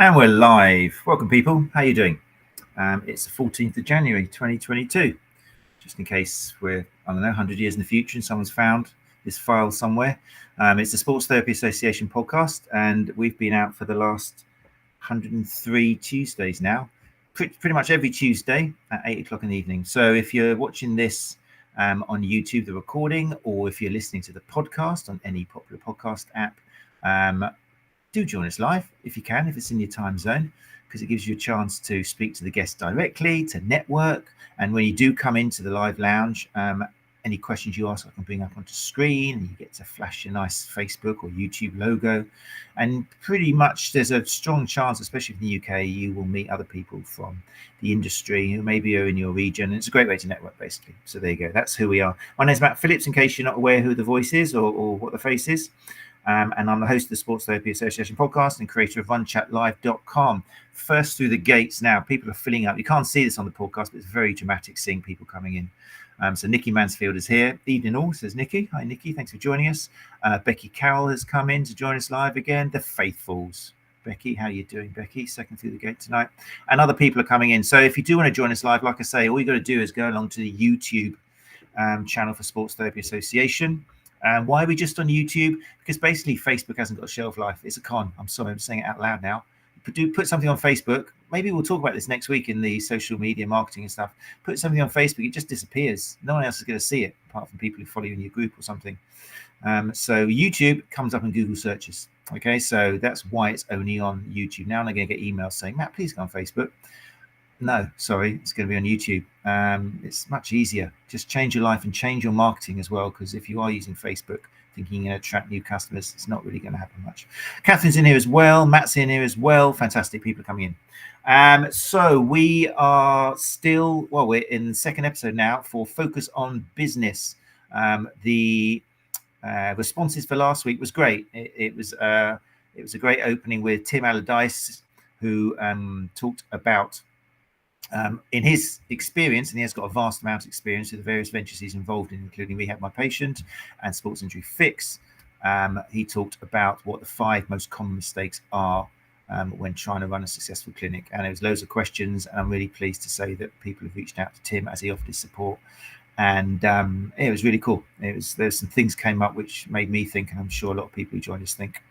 And we're live. Welcome, people. How are you doing? It's the 14th of January, 2022. Just in case we're, 100 years in the future and someone's found this file somewhere. It's the Sports Therapy Association podcast, and we've been out for the last 103 Tuesdays now, pretty much every Tuesday at 8 o'clock in the evening. So if you're watching this on YouTube, the recording, or if you're listening to the podcast on any popular podcast app, do join us live if you can, if it's in your time zone, because it gives you a chance to speak to the guests directly, to network. And when you do come into the live lounge, any questions you ask, I can bring up onto screen, and you get to flash your nice Facebook or YouTube logo. And pretty much there's a strong chance, especially in the UK, you will meet other people from the industry who maybe are in your region. And it's a great way to network, basically. So there you go. That's who we are. My name's Matt Phillips, in case you're not aware who the voice is or what the face is. And I'm the host of the Sports Therapy Association podcast and creator of RunChatLive.com. First through the gates now, people are filling up. You can't see this on the podcast, but it's very dramatic seeing people coming in. So Nikki Mansfield is here. Evening all, says Nikki. Hi, Nikki. Thanks for joining us. Becky Carroll has come in to join us live again. The Faithfuls. Becky, how are you doing, Becky? Second through the gate tonight. And other people are coming in. So if you do want to join us live, like I say, all you got to do is go along to the YouTube channel for Sports Therapy Association. Why are we just on YouTube? Because basically Facebook hasn't got a shelf life. It's a con. I'm sorry, I'm saying it out loud now. Do put something on Facebook. Maybe we'll talk about this next week in the social media marketing and stuff. Put something on Facebook, it just disappears. No one else is going to see it apart from people who follow you in your group or something. So YouTube comes up in Google searches. Okay, so that's why it's only on YouTube. Now I'm going to get emails saying, Matt, please go on Facebook. No, sorry, it's going to be on YouTube. It's much easier. Just change your life and change your marketing as well, because if you are using Facebook thinking you're going to attract new customers, it's not really going to happen much. Catherine's in here as well. Matt's in here as well. Fantastic people coming in. So we are still, we're in the second episode now for Focus on Business. The responses for last week was great. It was a great opening with Tim Allardyce, who talked about in his experience, and he has got a vast amount of experience with the various ventures he's involved in, including Rehab My Patient and Sports Injury Fix. He talked about what the 5 most common mistakes are when trying to run a successful clinic. And there was loads of questions, and I'm really pleased to say that people have reached out to Tim as he offered his support. And it was really cool. There's some things came up which made me think, and I'm sure a lot of people who joined us think.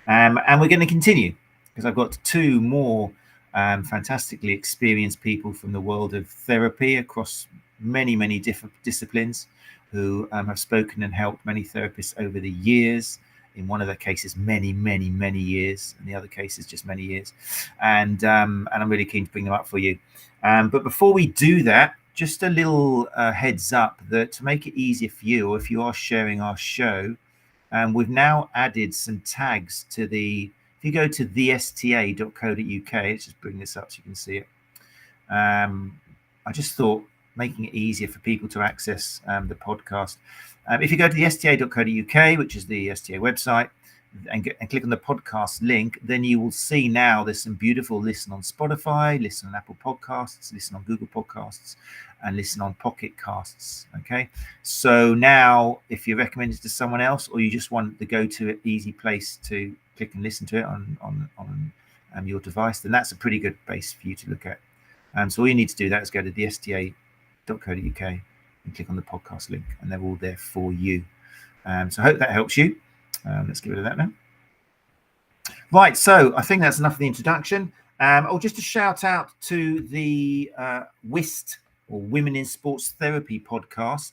And we're going to continue, because I've got 2 more fantastically experienced people from the world of therapy across many different disciplines who have spoken and helped many therapists over the years. In one of the cases, many years, and the other cases just many years. And I'm really keen to bring them up for you. But before we do that, just a little heads up that to make it easier for you, or if you are sharing our show, we've now added some tags to the. If you go to thesta.co.uk, let's just bring this up so you can see it. I just thought making it easier for people to access the podcast. If you go to the STA.co.uk, which is the STA website, and click on the podcast link, then you will see now there's some beautiful listen on Spotify, listen on Apple Podcasts, listen on Google Podcasts, and listen on Pocket Casts. Okay, so now if you recommend it to someone else, or you just want the go-to easy place to click and listen to it on your device, then that's a pretty good base for you to look at. So all you need to do that is go to the sta.co.uk and click on the podcast link, and they're all there for you. So I hope that helps you. Let's get rid of that now. Right, so I think that's enough of the introduction. Just a shout out to the WIST, or Women in Sports Therapy podcast.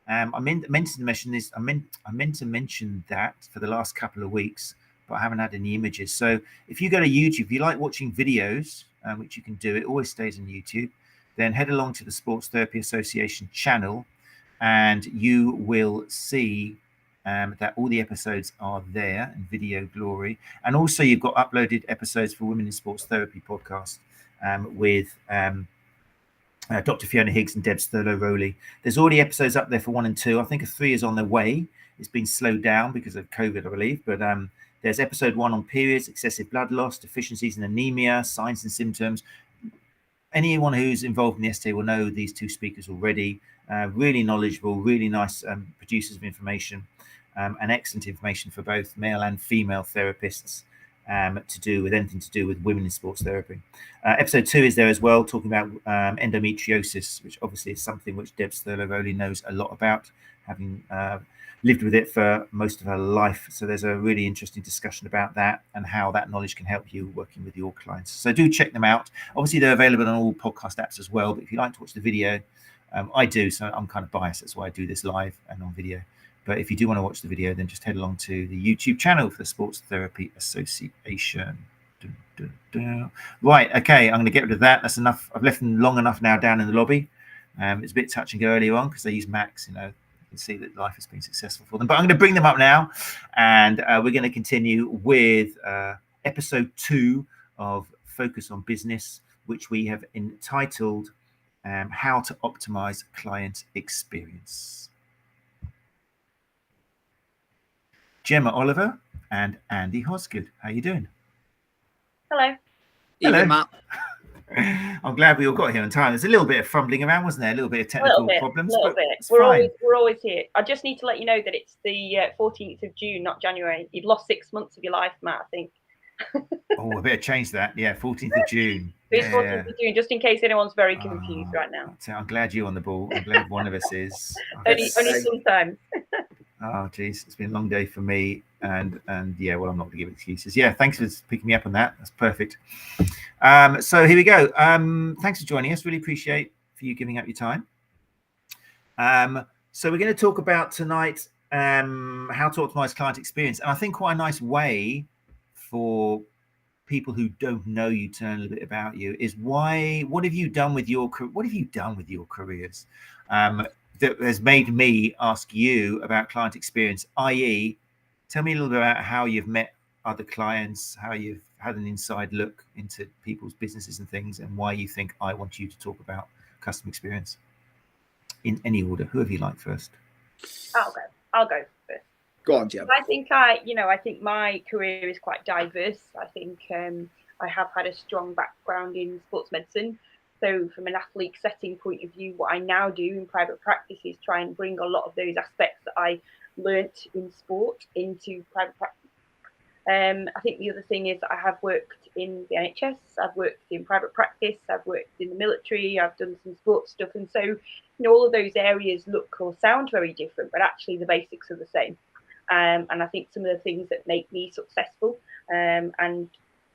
I meant to mention this. I meant to mention that for the last couple of weeks, but I haven't had any images. So if you go to YouTube, if you like watching videos, which you can do, it always stays on YouTube, then head along to the Sports Therapy Association channel, and you will see that all the episodes are there in video glory. And also you've got uploaded episodes for Women in Sports Therapy podcast with Dr. Fiona Higgs and Deb Sterlo-Rowley. There's already episodes up there for 1 and 2. I think a 3 is on the way. It's been slowed down because of COVID, I believe. But there's episode 1 on periods, excessive blood loss, deficiencies and anemia, signs and symptoms. Anyone who's involved in the STA will know these 2 speakers already. Really knowledgeable, really nice producers of information, and excellent information for both male and female therapists. to do with anything to do with women in sports therapy. Episode 2 is there as well, talking about endometriosis, which obviously is something which Deb Sterlovoli knows a lot about, having lived with it for most of her life. So there's a really interesting discussion about that and how that knowledge can help you working with your clients. So do check them out. Obviously, they're available on all podcast apps as well. But if you like to watch the video, I do. So I'm kind of biased. That's why I do this live and on video. But if you do want to watch the video, then just head along to the YouTube channel for the Sports Therapy Association. Right, okay, I'm going to get rid of that. That's enough. I've left them long enough now down in the lobby. It's a bit touch and go earlier on because they use Macs, you can see that life has been successful for them. But I'm going to bring them up now, and we're going to continue with episode 2 of Focus on Business, which we have entitled How to Optimize Client Experience. Jemma Oliver and Andy Hosgood. How are you doing? Hello. Hello, Matt. I'm glad we all got here on time. There's a little bit of fumbling around, wasn't there? A little bit of technical problems. A little bit. We're always here. I just need to let you know that it's the 14th of June, not January. You've lost 6 months of your life, Matt, I think. Oh, I better change that. Yeah, 14th of June. It's 14th of June, just in case anyone's very confused right now. I'm glad you're on the ball. I'm glad one of us is. Only sometimes. Oh, geez, it's been a long day for me. And yeah, well, I'm not going to give excuses. Yeah, thanks for picking me up on that. That's perfect. So here we go. Thanks for joining us. Really appreciate for you giving up your time. So we're going to talk about tonight how to optimize client experience. And I think quite a nice way for people who don't know you to learn a little bit about you is what have you done with your careers that has made me ask you about client experience, i.e. tell me a little bit about how you've met other clients, how you've had an inside look into people's businesses and things, and why you think I want you to talk about customer experience. In any order, whoever you like first. I'll go first. Go on, Jim. I think I think my career is quite diverse. I think I have had a strong background in sports medicine. So from an athlete setting point of view, what I now do in private practice is try and bring a lot of those aspects that I learnt in sport into private practice. I think the other thing is I have worked in the NHS, I've worked in private practice, I've worked in the military, I've done some sports stuff. And so, all of those areas look or sound very different, but actually the basics are the same. And I think some of the things that make me successful and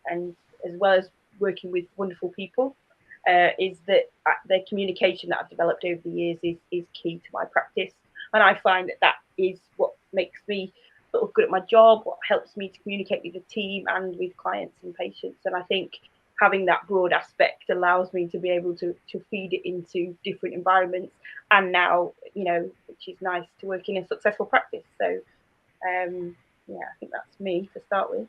as well as working with wonderful people is that the communication that I've developed over the years is key to my practice. And I find that is what makes me sort of good at my job, what helps me to communicate with the team and with clients and patients. And I think having that broad aspect allows me to be able to feed it into different environments. And now, which is nice to work in a successful practice. So, I think that's me to start with.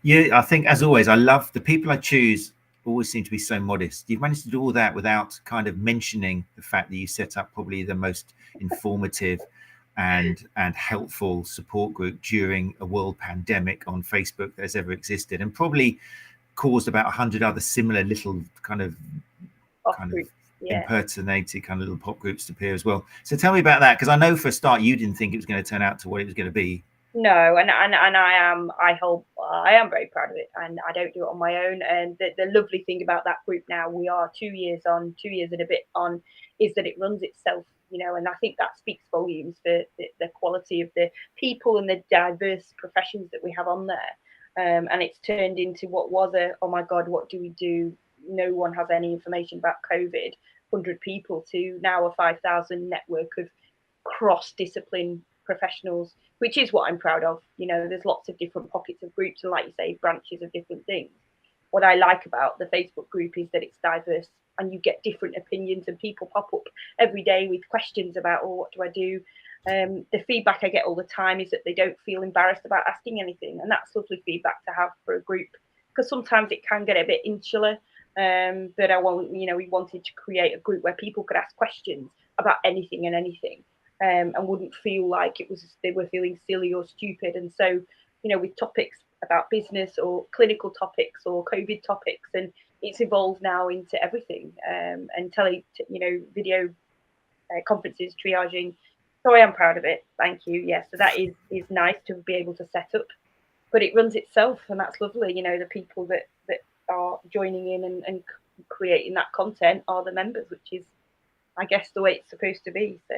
Yeah, I think, as always, I love the people I choose always seem to be so modest. You've managed to do all that without kind of mentioning the fact that you set up probably the most informative and helpful support group during a world pandemic on Facebook that has ever existed, and probably caused about 100 other similar little impersonated kind of little pop groups to appear as well. So tell me about that, because I know for a start you didn't think it was going to turn out to what it was going to be. No, and I am very proud of it, and I don't do it on my own. And the lovely thing about that group now, we are 2 years and a bit on, is that it runs itself, and I think that speaks volumes for the quality of the people and the diverse professions that we have on there. And it's turned into what was oh my God, what do we do? No one has any information about COVID, 100 people to now a 5,000 network of cross-discipline professionals, which is what I'm proud of. There's lots of different pockets of groups and, like you say, branches of different things. What I like about the Facebook group is that it's diverse and you get different opinions, and people pop up every day with questions about, what do I do? The feedback I get all the time is that they don't feel embarrassed about asking anything, and that's lovely feedback to have for a group, because sometimes it can get a bit insular. But we wanted to create a group where people could ask questions about anything and anything. And wouldn't feel like they were feeling silly or stupid. And so, with topics about business or clinical topics or COVID topics, and it's evolved now into everything, and video conferences, triaging. So I am proud of it. Thank you. Yes, so that is nice to be able to set up. but it runs itself, and that's lovely. You know, the people that are joining in and creating that content are the members, which is, I guess, the way it's supposed to be. So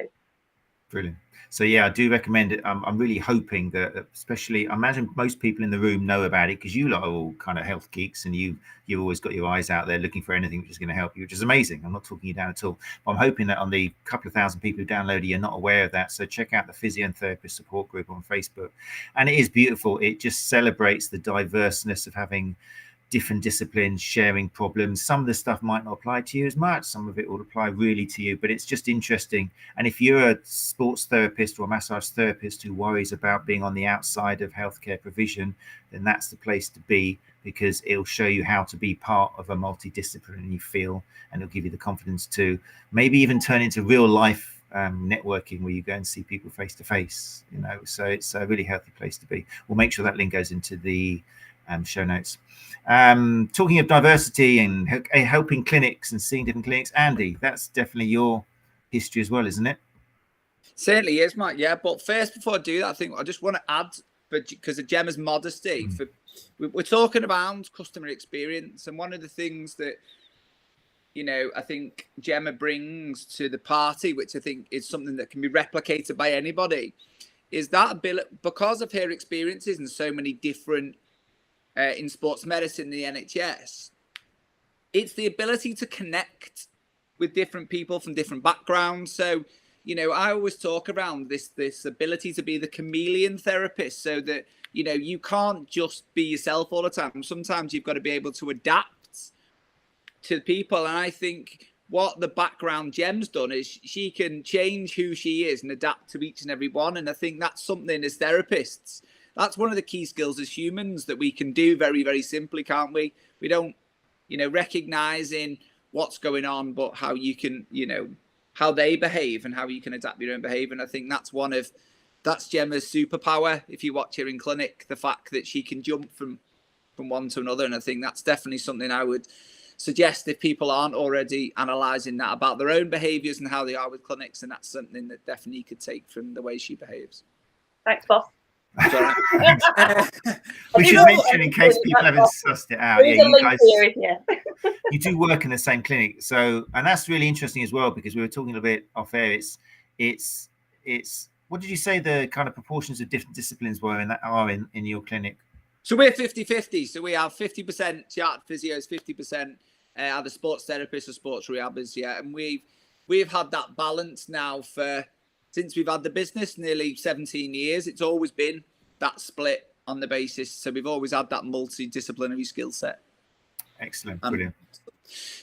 brilliant. So yeah, I do recommend it. I'm really hoping that, especially, I imagine most people in the room know about it, because you lot are all kind of health geeks, and you've always got your eyes out there looking for anything which is going to help you, which is amazing. I'm not talking you down at all. But I'm hoping that on the couple of thousand people who download it, you're not aware of that. So check out the Physio and Therapist Support Group on Facebook, and it is beautiful. It just celebrates the diverseness of having different disciplines sharing problems. Some of the stuff might not apply to you as much, some of it will apply really to you, but it's just interesting. And if you're a sports therapist or a massage therapist who worries about being on the outside of healthcare provision, then that's the place to be, because it'll show you how to be part of a multidisciplinary field, and it'll give you the confidence to maybe even turn into real life networking, where you go and see people face to face, you know. So it's a really healthy place to be. We'll make sure that link goes into the show notes. Talking of diversity and helping clinics and seeing different clinics, Andy, that's definitely your history as well, isn't it? Certainly is, Matt. Yeah, but first, before I do that, I think I just want to add, because of Gemma's modesty, we're talking about customer experience, and one of the things that, you know, I think Jemma brings to the party, which I think is something that can be replicated by anybody, is that ability, because of her experiences in so many different in sports medicine, the NHS, it's the ability to connect with different people from different backgrounds. So, you know, I always talk around this ability to be the chameleon therapist, so that, you know, you can't just be yourself all the time. Sometimes you've got to be able to adapt to people. And I think what the background Gem's done is she can change who she is and adapt to each and every one. And I think that's something as therapists, that's one of the key skills as humans that we can do very, very simply, can't we? We don't, you know, recognizing what's going on, but how you can, you know, how they behave and how you can adapt your own behavior. And I think that's that's Gemma's superpower. If you watch her in clinic, the fact that she can jump from one to another. And I think that's definitely something I would suggest, if people aren't already analysing that about their own behaviours and how they are with clinics. And that's something that definitely you could take from the way she behaves. Thanks, boss. We should mention, in case people haven't sussed it out, yeah, you guys, you do work in the same clinic, so, and that's really interesting as well, because we were talking a bit off air. It's what did you say the kind of proportions of different disciplines were in your clinic? So we're 50-50. So we have 50% chartered physios, 50% either sports therapists or sports rehabbers. Yeah, and we've had that balance now since we've had the business, nearly 17 years. It's always been that split on the basis. So we've always had that multidisciplinary skill set. Excellent. Brilliant.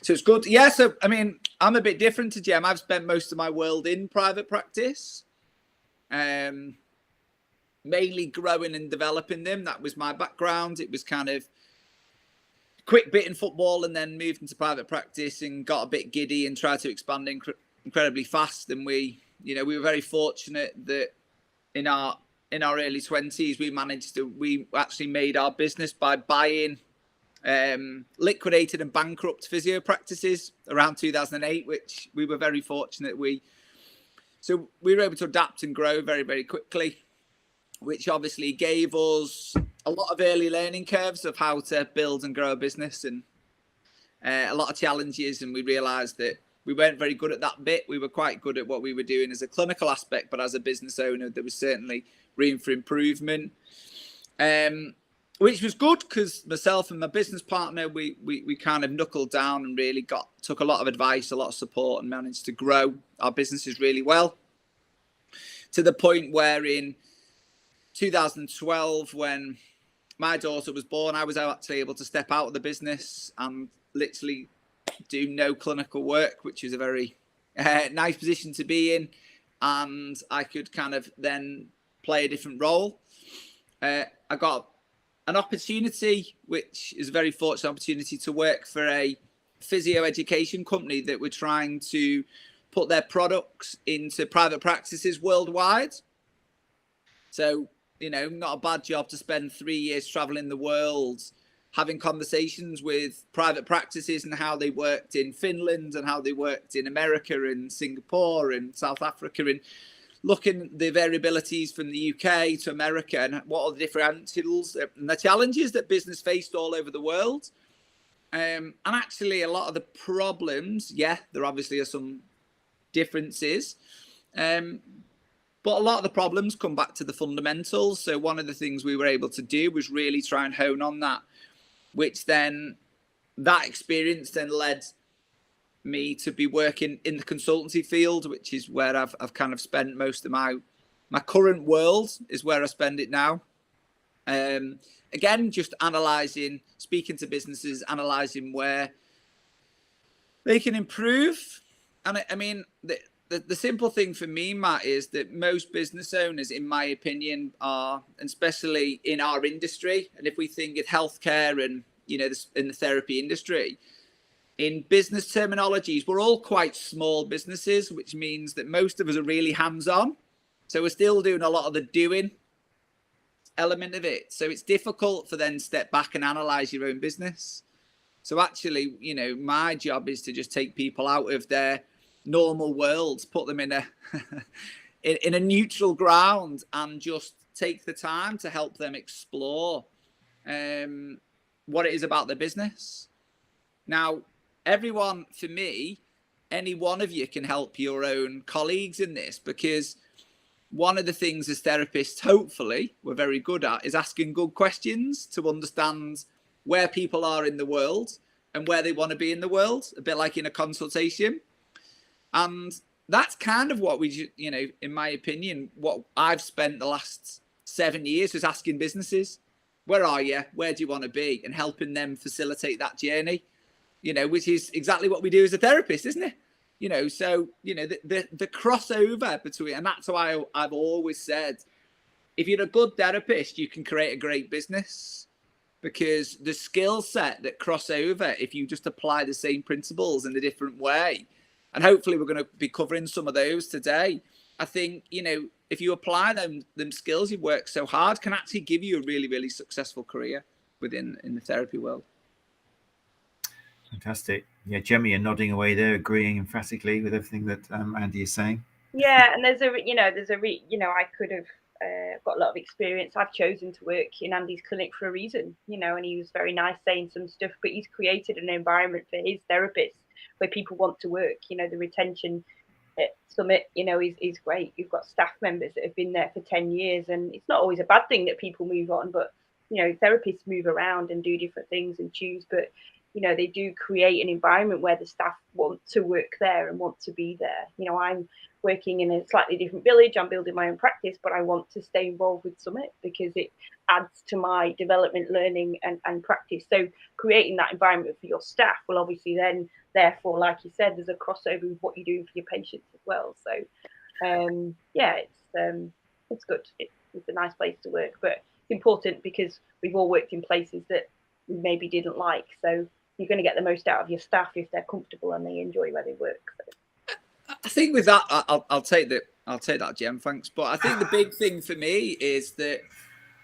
So it's good. Yeah. So, I mean, I'm a bit different to Jem. I've spent most of my world in private practice, mainly growing and developing them. That was my background. It was kind of quick bit in football, and then moved into private practice and got a bit giddy and tried to expand incredibly fast. And we were very fortunate that in our early 20s, we actually made our business by buying liquidated and bankrupt physio practices around 2008, which we were very fortunate. So we were able to adapt and grow very, very quickly, which obviously gave us a lot of early learning curves of how to build and grow a business, and a lot of challenges. And we realized that we weren't very good at that bit. We were quite good at what we were doing as a clinical aspect, but as a business owner, there was certainly room for improvement, which was good, because myself and my business partner, we kind of knuckled down and really took a lot of advice, a lot of support, and managed to grow our businesses really well, to the point where in 2012, when my daughter was born, I was actually able to step out of the business and literally do no clinical work, which is a very nice position to be in. And I could kind of then play a different role. I got an opportunity, which is a very fortunate opportunity, to work for a physio education company that were trying to put their products into private practices worldwide. So, not a bad job to spend 3 years traveling the world, having conversations with private practices and how they worked in Finland and how they worked in America and Singapore and South Africa, and looking at the variabilities from the UK to America and what are the differentials and the challenges that business faced all over the world. And actually, a lot of the problems, there obviously are some differences, but a lot of the problems come back to the fundamentals. So one of the things we were able to do was really try and hone on that, which then that experience then led me to be working in the consultancy field, which is where I've kind of spent most of my current world is where I spend it now. Again, just analysing, speaking to businesses, analysing where they can improve. And I mean, the simple thing for me, Matt, is that most business owners, in my opinion, are, and especially in our industry, and if we think of healthcare and, you know, in the therapy industry, in business terminologies, we're all quite small businesses, which means that most of us are really hands-on. So we're still doing a lot of the doing element of it. So it's difficult for then step back and analyze your own business. So actually, you know, my job is to just take people out of their normal worlds, put them in a in a neutral ground, and just take the time to help them explore what it is about their business. Now, everyone, for me, any one of you can help your own colleagues in this, because one of the things as therapists, hopefully, we're very good at is asking good questions to understand where people are in the world and where they want to be in the world, a bit like in a consultation. And that's kind of what we, you know, in my opinion, what I've spent the last 7 years was asking businesses, where are you? Where do you want to be? And helping them facilitate that journey, you know, which is exactly what we do as a therapist, isn't it? You know, so, you know, the crossover between, and that's why I've always said, if you're a good therapist, you can create a great business, because the skill set that cross over, if you just apply the same principles in a different way, and hopefully we're going to be covering some of those today. I think, you know, if you apply them skills you've worked so hard, can actually give you a really, really successful career in the therapy world. Fantastic. Yeah, Jemma, you're nodding away there, agreeing emphatically with everything that Andy is saying. Yeah, and I could have got a lot of experience. I've chosen to work in Andy's clinic for a reason, you know, and he was very nice saying some stuff, but he's created an environment for his therapists where people want to work. You know, the retention at Summit, you know, is great. You've got staff members that have been there for 10 years, and it's not always a bad thing that people move on, but, you know, therapists move around and do different things and choose, but, you know, they do create an environment where the staff want to work there and want to be there. You know, I'm working in a slightly different village. I'm building my own practice, but I want to stay involved with Summit because it adds to my development, learning and practice. So creating that environment for your staff will obviously then, therefore, like you said, there's a crossover with what you're doing for your patients as well. So, it's good. It's a nice place to work, but it's important because we've all worked in places that we maybe didn't like. So you're going to get the most out of your staff if they're comfortable and they enjoy where they work. So. I think with that, I'll take that, Jem. Thanks. But I think the big thing for me is that,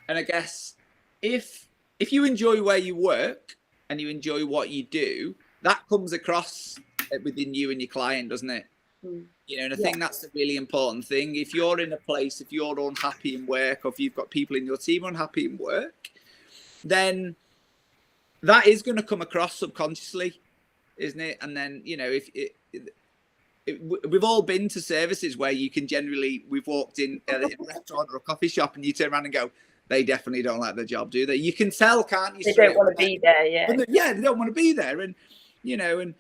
and I guess if you enjoy where you work and you enjoy what you do, that comes across within you and your client, doesn't it? You know, and I think that's the really important thing. If you're in a place, if you're unhappy in work, or if you've got people in your team unhappy in work, then that is going to come across subconsciously, isn't it? And then, you know, we've all been to services where you can generally, we've walked in a restaurant or a coffee shop and you turn around and go, they definitely don't like their job, do they? You can tell, can't you? They don't want to be there, they don't want to be there. And, you know, and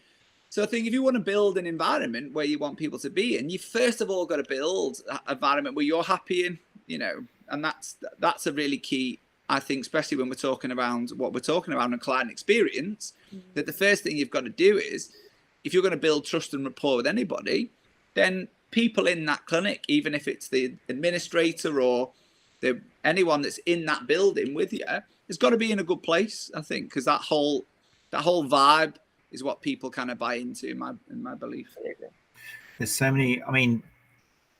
so I think if you want to build an environment where you want people to be in, you first of all got to build an environment where you're happy in, you know, and that's a really key, I think, especially when we're talking around what we're talking about in client experience, that the first thing you've got to do is, if you're going to build trust and rapport with anybody, then people in that clinic, even if it's the administrator or anyone that's in that building with you, has got to be in a good place, I think, because that whole vibe is what people kind of buy into, in my belief. There's so many, I mean,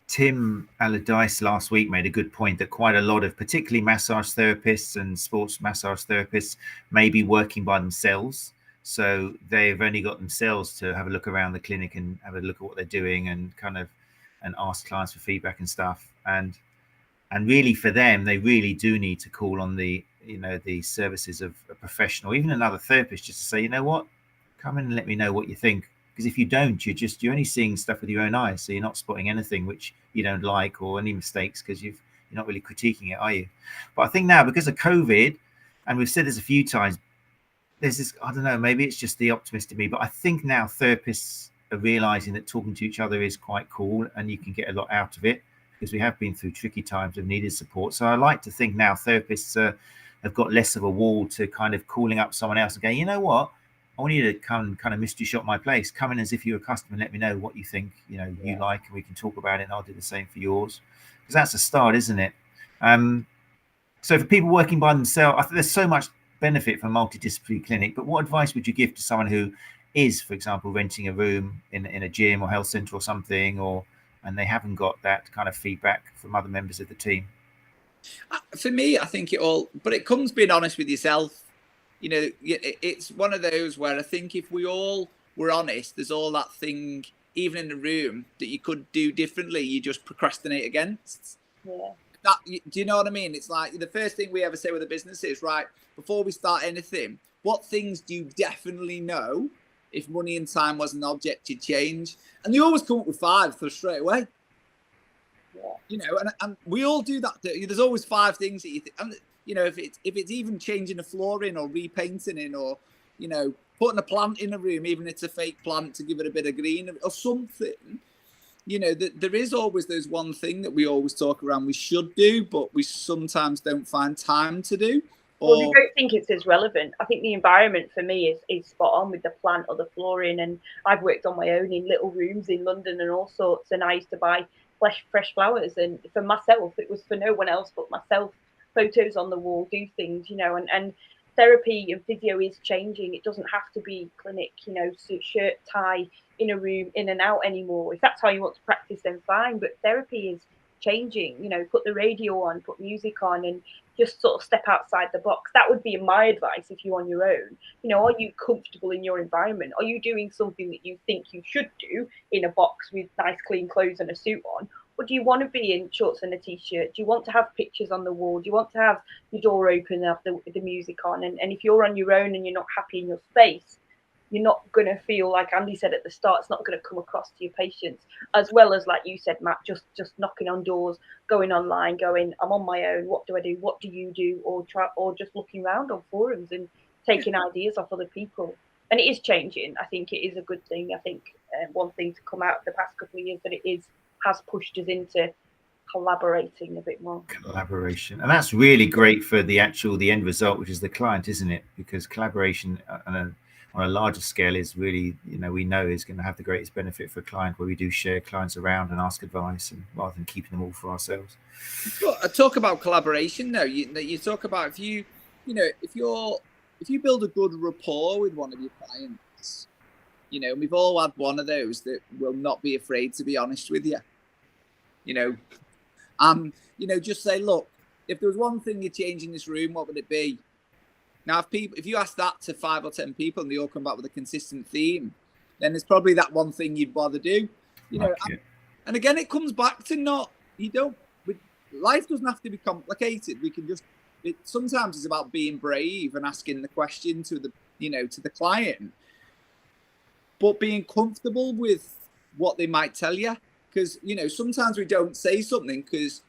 Tim Allardyce last week made a good point that quite a lot of particularly massage therapists and sports massage therapists may be working by themselves. So they've only got themselves to have a look around the clinic and have a look at what they're doing and kind of and ask clients for feedback and stuff. And really for them, they really do need to call on the the services of a professional, even another therapist, just to say, you know what, come in and let me know what you think. Because if you don't, you're only seeing stuff with your own eyes, so you're not spotting anything which you don't like or any mistakes, because you're not really critiquing it, are you? But I think now, because of COVID, and we've said this a few times, there's this, I don't know, maybe it's just the optimist in me, but I think now therapists are realizing that talking to each other is quite cool and you can get a lot out of it, because we have been through tricky times and needed support. So I like to think now therapists have got less of a wall to kind of calling up someone else and going, you know what, I want you to come kind of mystery shop my place. Come in as if you're a customer and let me know what you think, you like, and we can talk about it, and I'll do the same for yours. Because that's a start, isn't it? So for people working by themselves, I think there's so much benefit from a multidisciplinary clinic, but what advice would you give to someone who is, for example, renting a room in a gym or health centre or something, and they haven't got that kind of feedback from other members of the team? For me, I think it comes being honest with yourself. It's one of those where I think if we all were honest, there's all that thing, even in the room, that you could do differently, you just procrastinate against. Yeah. Do you know what I mean? It's like the first thing we ever say with a business is, right, before we start anything, what things do you definitely know if money and time was an object you'd change? And they always come up with 5 for straight away. Yeah. And we all do that. There's always 5 things that you think, and if it's even changing the flooring or repainting it, or putting a plant in a room, even if it's a fake plant to give it a bit of green or something. There is always those one thing that we always talk around we should do, but we sometimes don't find time to do. Well, I don't think it's as relevant. I think the environment for me is spot on with the plant or the flooring. And I've worked on my own in little rooms in London and all sorts. And I used to buy fresh flowers. And for myself, it was for no one else but myself. Photos on the wall, do things, and therapy and physio is changing. It doesn't have to be clinic, suit, shirt, tie, in a room, in and out anymore. If that's how you want to practice, then fine. But therapy is changing. Put the radio on, put music on, and just sort of step outside the box. That would be my advice if you're on your own. Are you comfortable in your environment? Are you doing something that you think you should do in a box with nice clean clothes and a suit on? Or do you want to be in shorts and a t-shirt? Do you want to have pictures on the wall? Do you want to have your door open and have the music on? And if you're on your own and you're not happy in your space, you're not going to feel, like Andy said at the start, it's not going to come across to your patients. As well as, like you said, Matt, just knocking on doors, going online, going, I'm on my own. What do I do? What do you do? Or just looking around on forums and taking ideas off other people. And it is changing. I think it is a good thing. I think one thing to come out of the past couple of years that it has pushed us into collaborating a bit more. Collaboration, and that's really great for the end result, which is the client, isn't it? Because collaboration on a larger scale is really, we know is going to have the greatest benefit for a client, where we do share clients around and ask advice, and rather than keeping them all for ourselves. Well, I talk about collaboration now. You talk about if you build a good rapport with one of your clients, and we've all had one of those that will not be afraid to be honest with you. Just say, look, if there was one thing you'd change in this room, what would it be? Now, if you ask that to 5 or 10 people and they all come back with a consistent theme, then there's probably that one thing you'd bother do. And again, it comes back to life doesn't have to be complicated. We can sometimes it's about being brave and asking the question to the client, but being comfortable with what they might tell you. Because, sometimes we don't say something because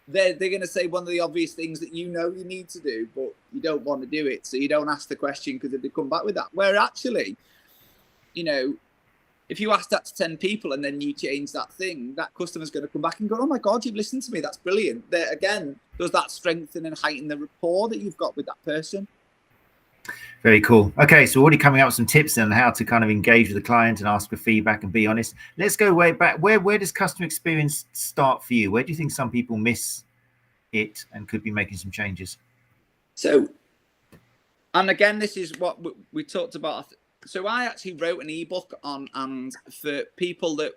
they're going to say one of the obvious things that you need to do, but you don't want to do it. So you don't ask the question because they come back with that. Where actually, if you ask that to 10 people and then you change that thing, that customer's going to come back and go, oh my God, you've listened to me. That's brilliant. There again, does that strengthen and heighten the rapport that you've got with that person? Very cool. Okay, so we're already coming up with some tips on how to kind of engage with the client and ask for feedback and be honest. Let's go way back. Where does customer experience start for you? Where do you think some people miss it and could be making some changes? So, and again, this is what we talked about. So I actually wrote an ebook and for people that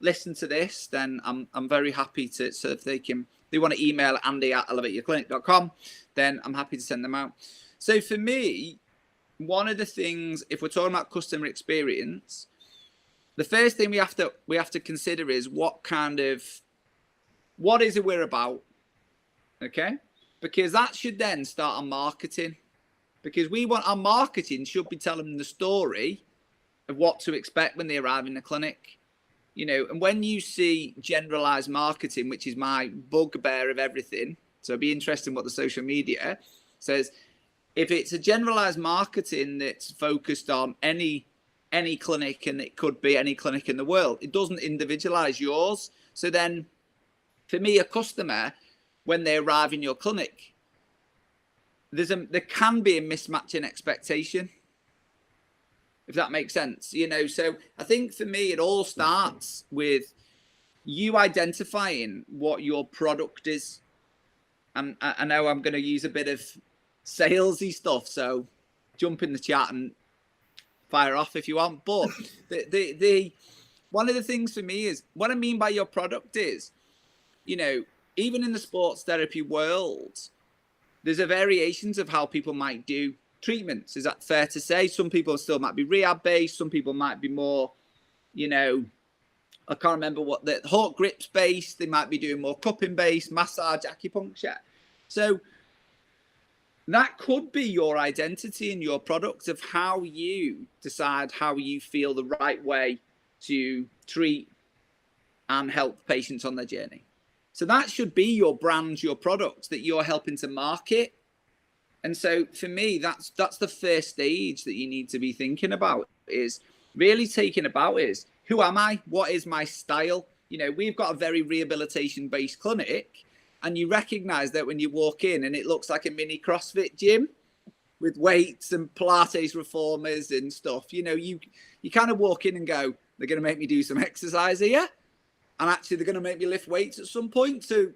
listen to this, then I'm very happy to, so if they want to email andy@elevateyourclinic.com, then I'm happy to send them out. So for me, one of the things, if we're talking about customer experience, the first thing we have to consider is what is it we're about, okay? Because that should then start our marketing, because our marketing should be telling them the story of what to expect when they arrive in the clinic, and when you see generalized marketing, which is my bugbear of everything, so it'd be interesting what the social media says. If it's a generalized marketing that's focused on any clinic, and it could be any clinic in the world, it doesn't individualize yours. So then for me, a customer, when they arrive in your clinic, there can be a mismatch in expectation, if that makes sense. So I think for me, it all starts with you identifying what your product is. And I know I'm going to use a bit of salesy stuff, so jump in the chat and fire off if you want. But the one of the things for me is, what I mean by your product is, even in the sports therapy world, there's a variations of how people might do treatments. Is that fair to say? Some people still might be rehab based. Some people might be more, I can't remember what the Hawk grips based. They might be doing more cupping based, massage, acupuncture. So that could be your identity and your product of how you decide how you feel the right way to treat and help patients on their journey. So that should be your brand, your product that you're helping to market. And so for me, that's the first stage that you need to be thinking about, is really taking about is, who am I? What is my style? We've got a very rehabilitation-based clinic, and you recognize that when you walk in and it looks like a mini CrossFit gym with weights and Pilates reformers and stuff, you kind of walk in and go, they're going to make me do some exercise here. And actually, they're going to make me lift weights at some point. So,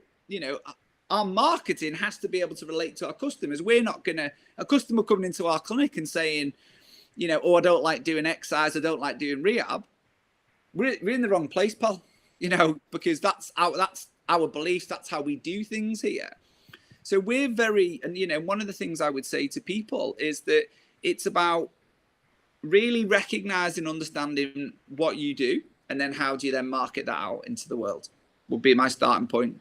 our marketing has to be able to relate to our customers. We're not going to, a customer coming into our clinic and saying, oh, I don't like doing exercise, I don't like doing rehab. We're in the wrong place, pal, because that's our beliefs. That's how we do things here. So we're and one of the things I would say to people is that it's about really recognizing, understanding what you do, and then how do you then market that out into the world, would be my starting point.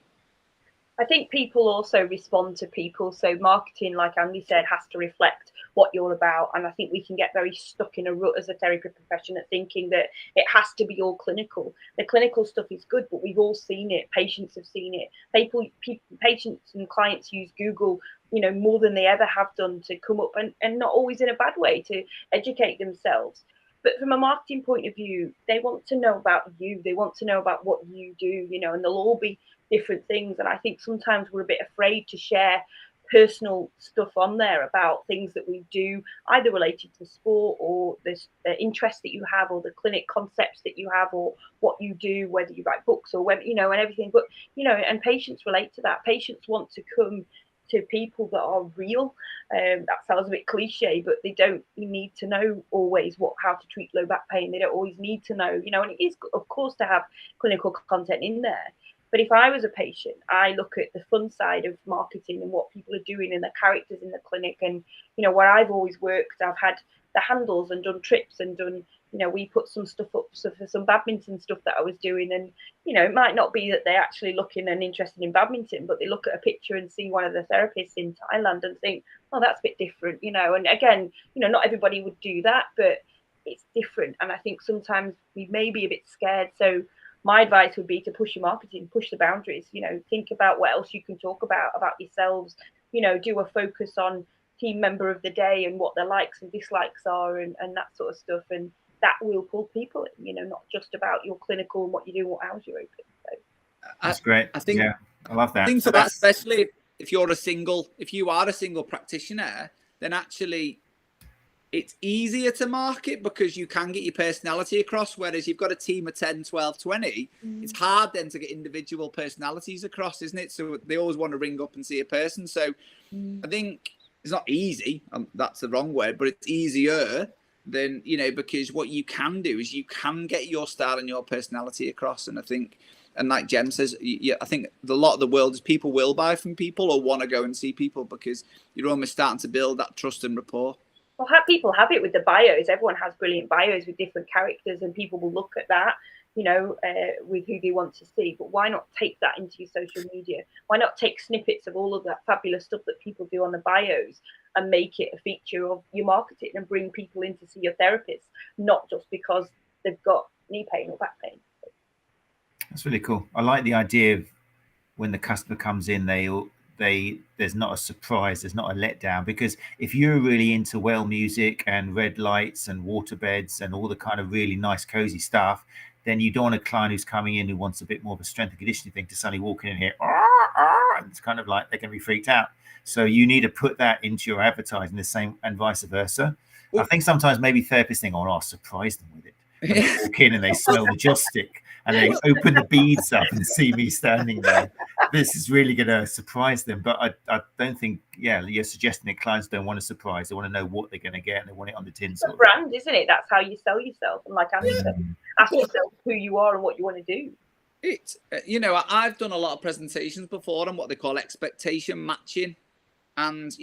I think people also respond to people. So marketing, like Andy said, has to reflect what you're about. And I think we can get very stuck in a rut as a therapy profession at thinking that it has to be all clinical. The clinical stuff is good, but we've all seen it. Patients have seen it. Patients and clients use Google, more than they ever have done to come up, and not always in a bad way, to educate themselves. But from a marketing point of view, they want to know about you. They want to know about what you do, and they'll all be different things. And I think sometimes we're a bit afraid to share personal stuff on there about things that we do, either related to sport or this interest that you have, or the clinic concepts that you have, or what you do, whether you write books or whether, and everything. But, and patients relate to that. Patients want to come to people that are real. That sounds a bit cliche, but they don't need to know always how to treat low back pain. They don't always need to know, and it is, of course, to have clinical content in there. But if I was a patient, I look at the fun side of marketing and what people are doing and the characters in the clinic. And, where I've always worked, I've had the handles and done trips and done, we put some stuff up for some badminton stuff that I was doing. And, it might not be that they're actually looking and interested in badminton, but they look at a picture and see one of the therapists in Thailand and think, oh, that's a bit different, And again, not everybody would do that, but it's different. And I think sometimes we may be a bit scared. So my advice would be to push your marketing, push the boundaries, think about what else you can talk about yourselves, do a focus on team member of the day and what their likes and dislikes are, and that sort of stuff. And that will pull people in, not just about your clinical and what you do, what hours you're open. So that's great. I think, yeah, I love that. I think for that, especially if you are a single practitioner, then actually it's easier to market because you can get your personality across. Whereas you've got a team of 10, 12, 20, it's hard then to get individual personalities across, isn't it? So they always want to ring up and see a person. So I think it's not easy. That's the wrong word, but it's easier than, because what you can do is you can get your style and your personality across. And I think, and like Jem says, I think a lot of the world is people will buy from people or want to go and see people because you're almost starting to build that trust and rapport. Well, people have it with the bios. Everyone has brilliant bios with different characters, and people will look at that, with who they want to see. But why not take that into your social media? Why not take snippets of all of that fabulous stuff that people do on the bios and make it a feature of your marketing and bring people in to see your therapist, not just because they've got knee pain or back pain. That's really cool. I like the idea of when the customer comes in, there's not a surprise, there's not a letdown, because if you're really into well music and red lights and water beds and all the kind of really nice cozy stuff, then you don't want a client who's coming in who wants a bit more of a strength and conditioning thing to suddenly walk in here, and it's kind of like they're going to be freaked out. So you need to put that into your advertising the same, and vice versa. I think sometimes maybe therapists think, oh, I'll surprise them with it. And they walk in and they smell the joss stick and they open the beads up and see me standing there. This is really going to surprise them. But I don't think, you're suggesting that clients don't want a surprise. They want to know what they're going to get and they want it on the tin. It's a brand, isn't it? That's how you sell yourself. And like Andy said, ask yourself who you are and what you want to do. It's, I've done a lot of presentations before on what they call expectation matching. And,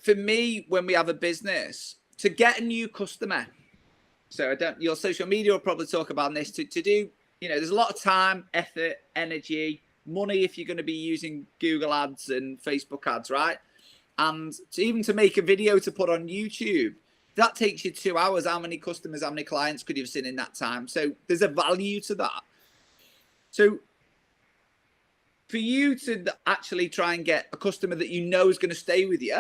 for me, when we have a business, to get a new customer, so your social media will probably talk about this, to do, there's a lot of time, effort, energy, money if you're going to be using Google ads and Facebook ads, right? And to make a video to put on YouTube, that takes you 2 hours. How many customers, how many clients could you have seen in that time? So there's a value to that. So for you to actually try and get a customer that you know is going to stay with you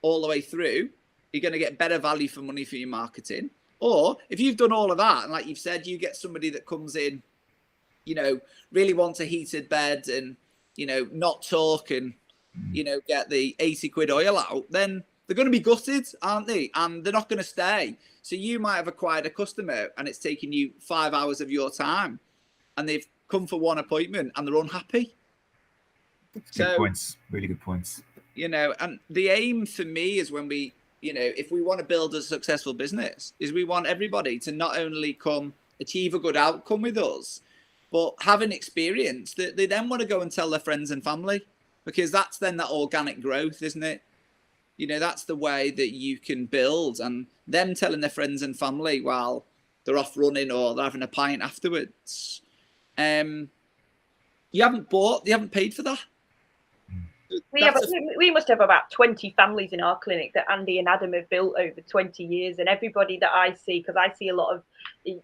all the way through, you're going to get better value for money for your marketing. Or if you've done all of that, and like you've said, you get somebody that comes in, really wants a heated bed and, not talk and, get the 80 quid oil out, then they're going to be gutted, aren't they? And they're not going to stay. So you might have acquired a customer and it's taken you 5 hours of your time and they've come for one appointment and they're unhappy. Good points. Really good points. And the aim for me is when we, if we want to build a successful business, is we want everybody to not only come achieve a good outcome with us, but have an experience that they then want to go and tell their friends and family, because that's then that organic growth, isn't it? That's the way that you can build, and them telling their friends and family while they're off running or they're having a pint afterwards. You haven't paid for that. We must have about 20 families in our clinic that Andy and Adam have built over 20 years. And everybody that I see, because I see a lot of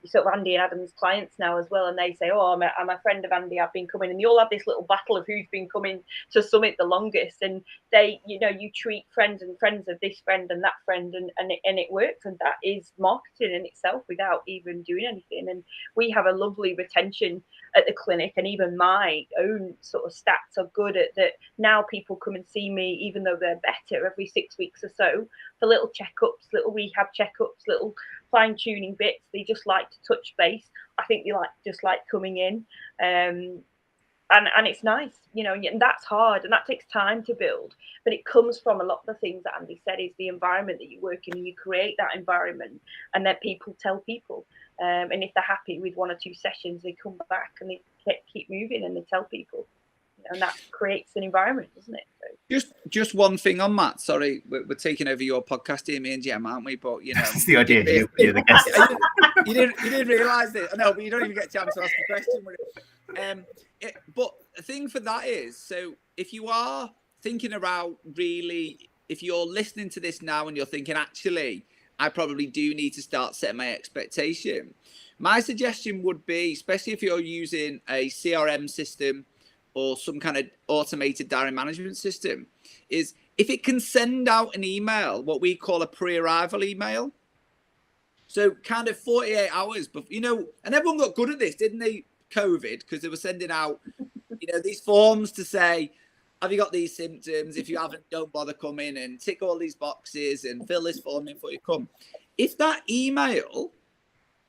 sort of Andy and Adam's clients now as well, and they say, oh, I'm a friend of Andy, I've been coming. And they all have this little battle of who's been coming to Summit the longest. And they, you treat friends and friends of this friend and that friend, and it works. And that is marketing in itself without even doing anything. And we have a lovely retention at the clinic, and even my own sort of stats are good at that. Now people come and see me, even though they're better, every 6 weeks or so for little checkups, little rehab checkups, little fine-tuning bits. They just like to touch base. I think they just like coming in, and it's nice, and that's hard and that takes time to build, but it comes from a lot of the things that Andy said, is the environment that you work in, and you create that environment, and then people tell people, and if they're happy with 1 or 2 sessions, they come back and they keep moving and they tell people, and that creates an environment, doesn't it? So. Just one thing on Matt. Sorry, we're taking over your podcast here, me and Jemma, aren't we? But that's the idea. You're the guest. you didn't realise it. No, but you don't even get a chance to ask a question. But the thing for that is, so if you are thinking about really, if you're listening to this now and you're thinking, actually, I probably do need to start setting my expectation. My suggestion would be, especially if you're using a CRM system or some kind of automated diary management system, is if it can send out an email, what we call a pre-arrival email. So kind of 48 hours, but and everyone got good at this, didn't they? COVID, because they were sending out, these forms to say, have you got these symptoms? If you haven't, don't bother coming, and tick all these boxes and fill this form in before you come. If that email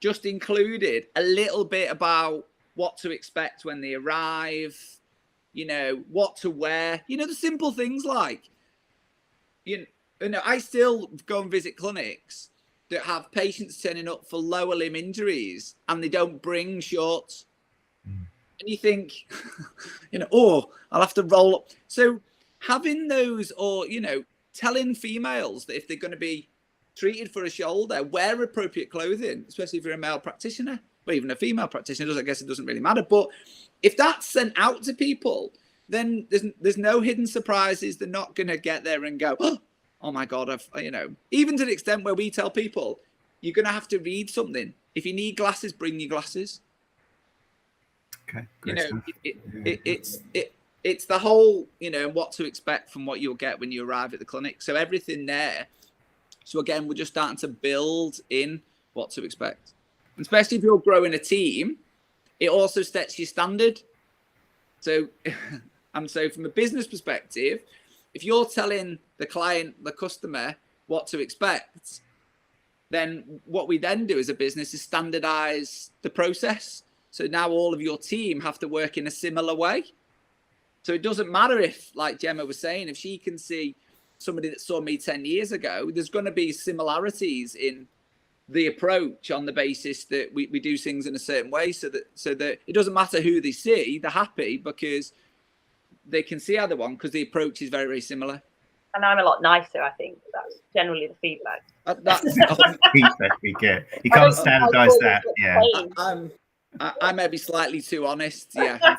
just included a little bit about what to expect when they arrive, what to wear, the simple things like, I still go and visit clinics that have patients turning up for lower limb injuries and they don't bring shorts. And you think, I'll have to roll up. So having those, or, telling females that if they're going to be treated for a shoulder, wear appropriate clothing, especially if you're a male practitioner, or even a female practitioner, I guess it doesn't really matter. But if that's sent out to people, then there's no hidden surprises. They're not going to get there and go, oh my God, even to the extent where we tell people, you're going to have to read something. If you need glasses, bring your glasses. Okay. It's the whole, what to expect from what you'll get when you arrive at the clinic. So everything there. So again, we're just starting to build in what to expect. And especially if you're growing a team, it also sets your standard. So, from a business perspective, if you're telling the client, the customer, what to expect, then what we then do as a business is standardize the process. So now all of your team have to work in a similar way. So it doesn't matter if, like Jemma was saying, if she can see somebody that saw me 10 years ago, there's going to be similarities in the approach on the basis that we do things in a certain way, so that it doesn't matter who they see, they're happy because they can see either one because the approach is very, very similar. And I'm a lot nicer, I think. That's generally the feedback. That's the feedback we get. You can't standardise that. Yeah. I may be slightly too honest. Yeah.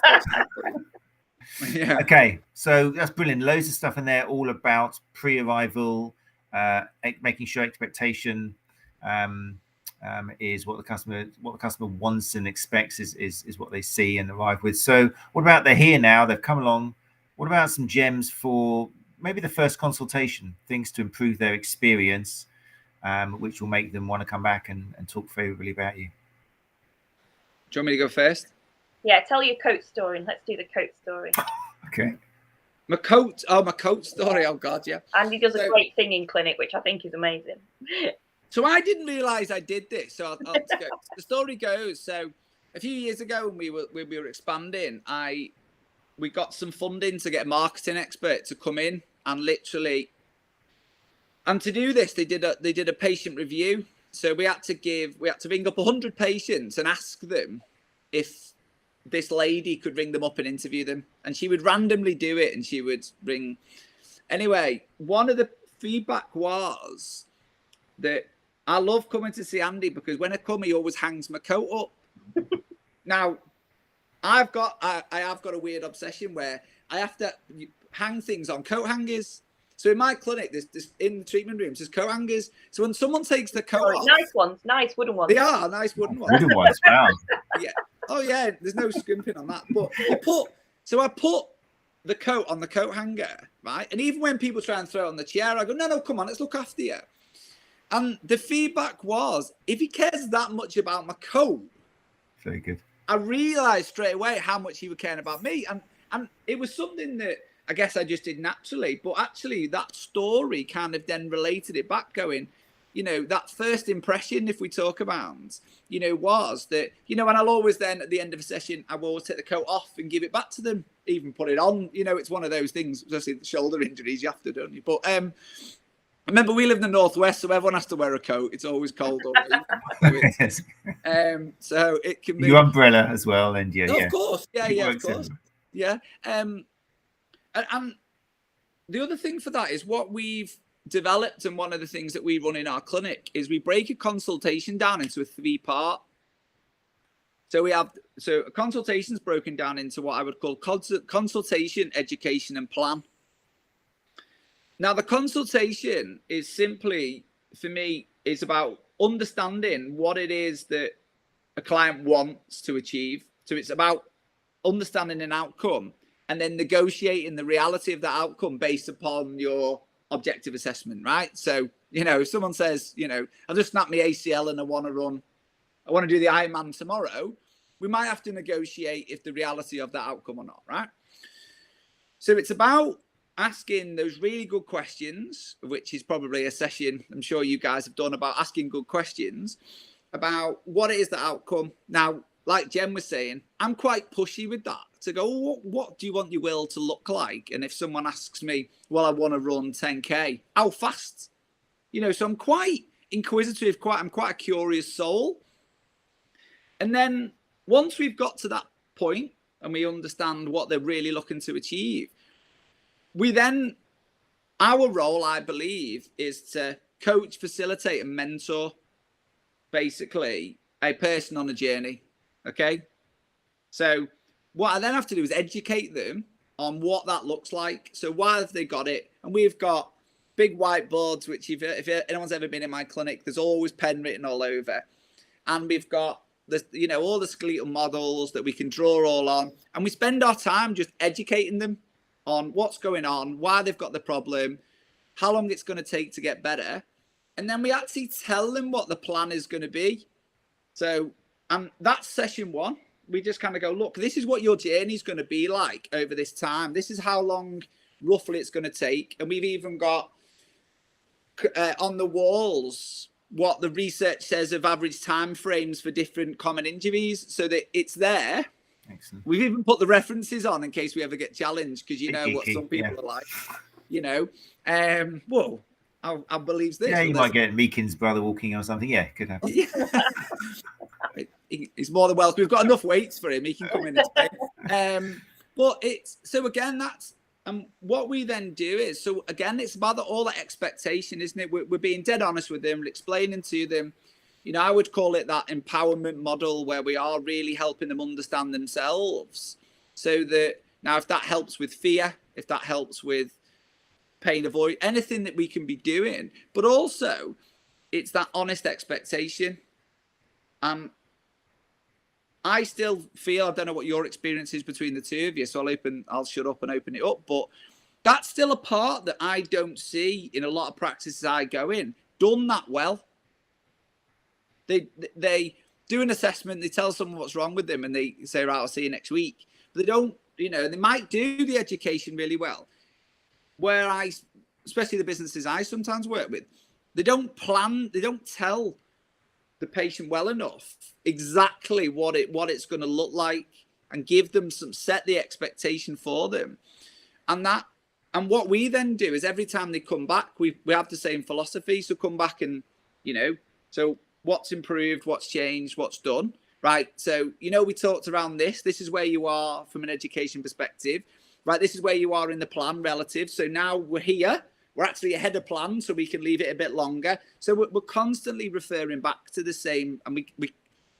Yeah. Okay, so that's brilliant. Loads of stuff in there, all about pre-arrival, making sure expectation is what the customer wants and expects is what they see and arrive with. So, what about they're here now? They've come along. What about some gems for maybe the first consultation? Things to improve their experience, which will make them want to come back and talk favorably about you. Do you want me to go first? Yeah, tell your coat story and let's do the coat story. Okay. My coat story. Oh God, yeah. Andy does a great singing clinic, which I think is amazing. So I didn't realise I did this. So the story goes. So a few years ago, when we were expanding, we got some funding to get a marketing expert to come in and to do this, they did a patient review. So we had to ring up 100 patients and ask them if this lady could ring them up and interview them, and she would randomly do it, and she would ring. Anyway, one of the feedback was that I love coming to see Andy because when I come, he always hangs my coat up. Now, I have got a weird obsession where I have to hang things on coat hangers. So in my clinic, there's in the treatment rooms, there's coat hangers. So when someone takes the coat off, nice ones, nice wooden ones. They are nice wooden ones. Wooden ones, wow. Yeah. Oh yeah, there's no scrimping on that. But I put the coat on the coat hanger, right? And even when people try and throw it on the chair, I go, no, come on, let's look after you. And the feedback was, if he cares that much about my coat, very good. I realised straight away how much he was caring about me, and it was something that I guess I just did naturally. But actually, that story kind of then related it back, going, that first impression, if we talk about, was that, and I'll always then at the end of a session, I will always take the coat off and give it back to them, even put it on. It's one of those things, especially the shoulder injuries, you have to, don't you? But remember, we live in the Northwest, so everyone has to wear a coat. It's always cold. Yes. So it can be your umbrella as well, and of course, of course, yeah. And the other thing for that is what we've developed, and one of the things that we run in our clinic is we break a consultation down into a 3-part. So a consultation is broken down into what I would call consultation, education, and plan. Now, the consultation is simply, for me, is about understanding what it is that a client wants to achieve. So it's about understanding an outcome and then negotiating the reality of that outcome based upon your objective assessment, right? So, if someone says, I just snapped my ACL and I want to do the Ironman tomorrow, we might have to negotiate if the reality of that outcome or not, right? So it's about asking those really good questions, which is probably a session I'm sure you guys have done, about asking good questions about what it is the outcome. Now, like Jem was saying, I'm quite pushy with that, to go, what do you want your will to look like? And if someone asks me, well, I want to run 10K, how fast? So I'm quite inquisitive, I'm quite a curious soul. And then once we've got to that point and we understand what they're really looking to achieve, we then our role, I believe, is to coach, facilitate, and mentor, basically, a person on a journey. Okay. So what I then have to do is educate them on what that looks like. So why have they got it? And we've got big whiteboards, which if anyone's ever been in my clinic, there's always pen written all over. And we've got the, you know, all the skeletal models that we can draw all on. And we spend our time just educating them on what's going on, why they've got the problem, how long it's going to take to get better. And then we actually tell them what the plan is going to be. So that's session one. We just kind of go, look, this is what your journey is going to be like over this time. This is how long roughly it's going to take. And we've even got on the walls what the research says of average time frames for different common injuries, so that it's there. Excellent. We've even put the references on in case we ever get challenged, because you know what some people are like, you know. Whoa, I believe this. Yeah, you might get Meakin's brother walking or something. Yeah, could happen. He's more than welcome. We've got enough weights for him. He can come in and stay. But it's, so again, that's, and what we then do is, so again, it's about all that expectation, isn't it? We're being dead honest with them, explaining to them, you know, I would call it that empowerment model, where we are really helping them understand themselves. So that now, if that helps with fear, if that helps with pain avoid, anything that we can be doing, but also it's that honest expectation. I still feel, I don't know what your experience is between the two of you, so I'll shut up and open it up, but that's still a part that I don't see in a lot of practices I go in done that well. They do an assessment, they tell someone what's wrong with them, and they say, right, I'll see you next week. But they don't, you know, they might do the education really well. Where especially the businesses I sometimes work with, they don't plan, they don't tell the patient well enough exactly what it's going to look like, and give them set the expectation for them. And what we then do is, every time they come back, we have the same philosophy. So come back and, you know, so what's improved, what's changed, what's done, right? So, you know, we talked around this is where you are from an education perspective, right? This is where you are in the plan relative. So now we're here. We're actually ahead of plan, so we can leave it a bit longer. So we're constantly referring back to the same, and we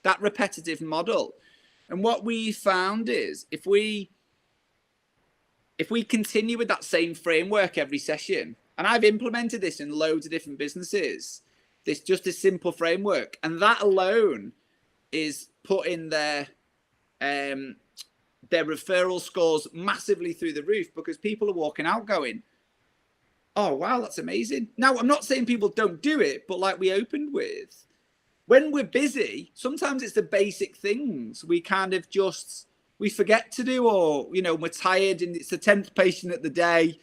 that repetitive model. And what we found is, if we continue with that same framework every session, and I've implemented this in loads of different businesses, this simple framework, and that alone is putting their referral scores massively through the roof, because people are walking out going, oh, wow, that's amazing. Now, I'm not saying people don't do it, but like we opened with, when we're busy, sometimes it's the basic things we kind of we forget to do, or, you know, we're tired and it's the 10th patient of the day.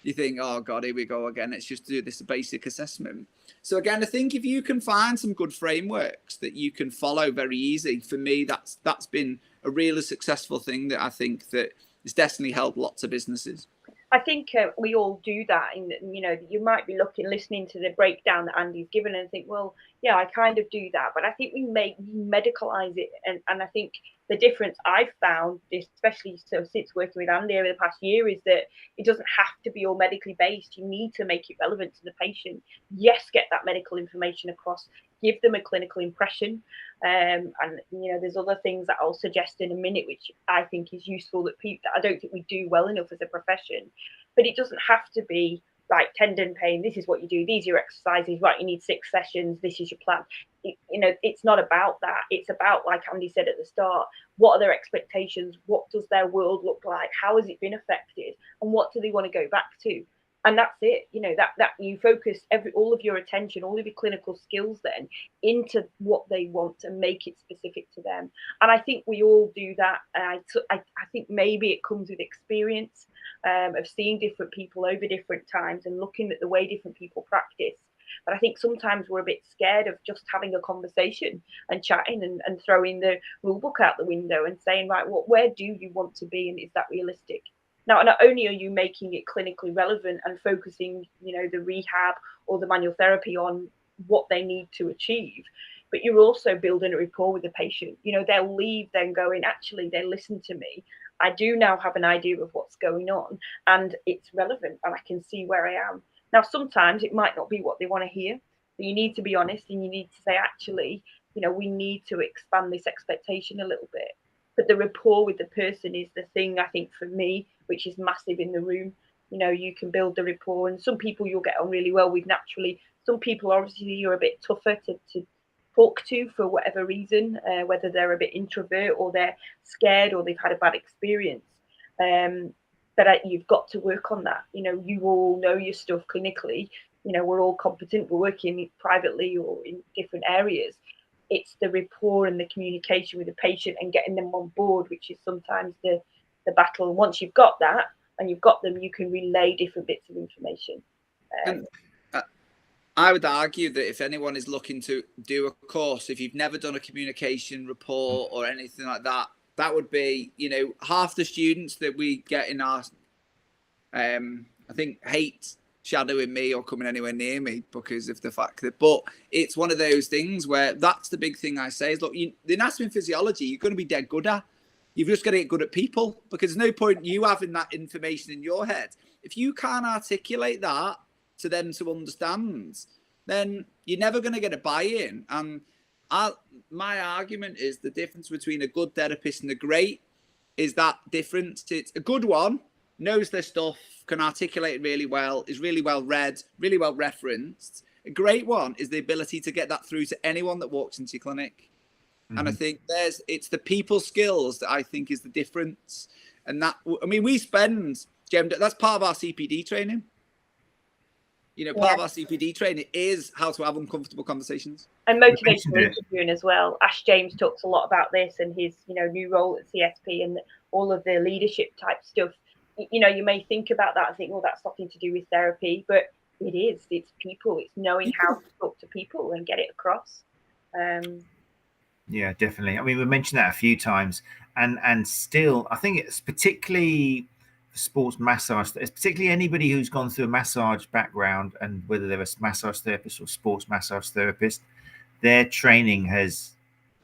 You think, oh, God, here we go again. Let's just do this basic assessment. So again, I think if you can find some good frameworks that you can follow very easy, for me, that's been a really successful thing that I think that has definitely helped lots of businesses. I think we all do that. You know, you might be listening to the breakdown that Andy's given and think, well, yeah, I kind of do that. But I think we medicalize it. And I think the difference I've found, especially since working with Andy over the past year, is that it doesn't have to be all medically based. You need to make it relevant to the patient. Yes, get that medical information across, give them a clinical impression. And, you know, there's other things that I'll suggest in a minute, which I think is useful that I don't think we do well enough as a profession. But it doesn't have to be like tendon pain. This is what you do. These are your exercises. Right, you need 6 sessions. This is your plan. You know, it's not about that. It's about, like Andy said at the start, what are their expectations? What does their world look like? How has it been affected? And what do they want to go back to? And that's it. You know, that you focus all of your attention, all of your clinical skills then into what they want and make it specific to them. And I think we all do that. And I think maybe it comes with experience of seeing different people over different times and looking at the way different people practice. But I think sometimes we're a bit scared of just having a conversation and chatting and throwing the rule book out the window and saying, right, well, where do you want to be, and is that realistic? Now, not only are you making it clinically relevant and focusing, you know, the rehab or the manual therapy on what they need to achieve, but you're also building a rapport with the patient. You know, they'll leave then going, actually, they listened to me. I do now have an idea of what's going on, and it's relevant, and I can see where I am. Now, sometimes it might not be what they want to hear, but you need to be honest, and you need to say, actually, we need to expand this expectation a little bit. But the rapport with the person is the thing, I think, for me, which is massive in the room. You can build the rapport, and some people you'll get on really well with naturally. Some people, obviously, you're a bit tougher to talk to for whatever reason, whether they're a bit introvert or they're scared or they've had a bad experience. But you've got to work on that. You all know your stuff clinically. We're all competent. We're working privately or in different areas. It's the rapport and the communication with the patient and getting them on board, which is sometimes the battle. And once you've got that and you've got them, you can relay different bits of information. I would argue that if anyone is looking to do a course, if you've never done a communication report or anything like that, that would be, half the students that we get in our, I think, hate shadowing me or coming anywhere near me because of the fact that, but it's one of those things where that's the big thing I say is, look, the anatomy and physiology, you're going to be dead good at. You've just got to get good at people, because there's no point you having that information in your head. If you can't articulate that to them to understand, then you're never going to get a buy-in. And my argument is the difference between a good therapist and a great is that difference. It's a good one, knows their stuff, can articulate it really well, is really well read, really well referenced. A great one is the ability to get that through to anyone that walks into your clinic. Mm-hmm. And I think it's the people skills that I think is the difference. And that, we spend, Jem, that's part of our CPD training. Part of our CPD training is how to have uncomfortable conversations. And motivational interviewing as well. Ash James talks a lot about this and his, new role at CSP and all of the leadership type stuff. You may think about that and think, well, that's nothing to do with therapy, but it is. It's people. It's knowing how to talk to people and get it across. Yeah, definitely. We mentioned that a few times, and still, I think it's particularly sports massage. It's particularly anybody who's gone through a massage background, and whether they're a massage therapist or sports massage therapist, their training has,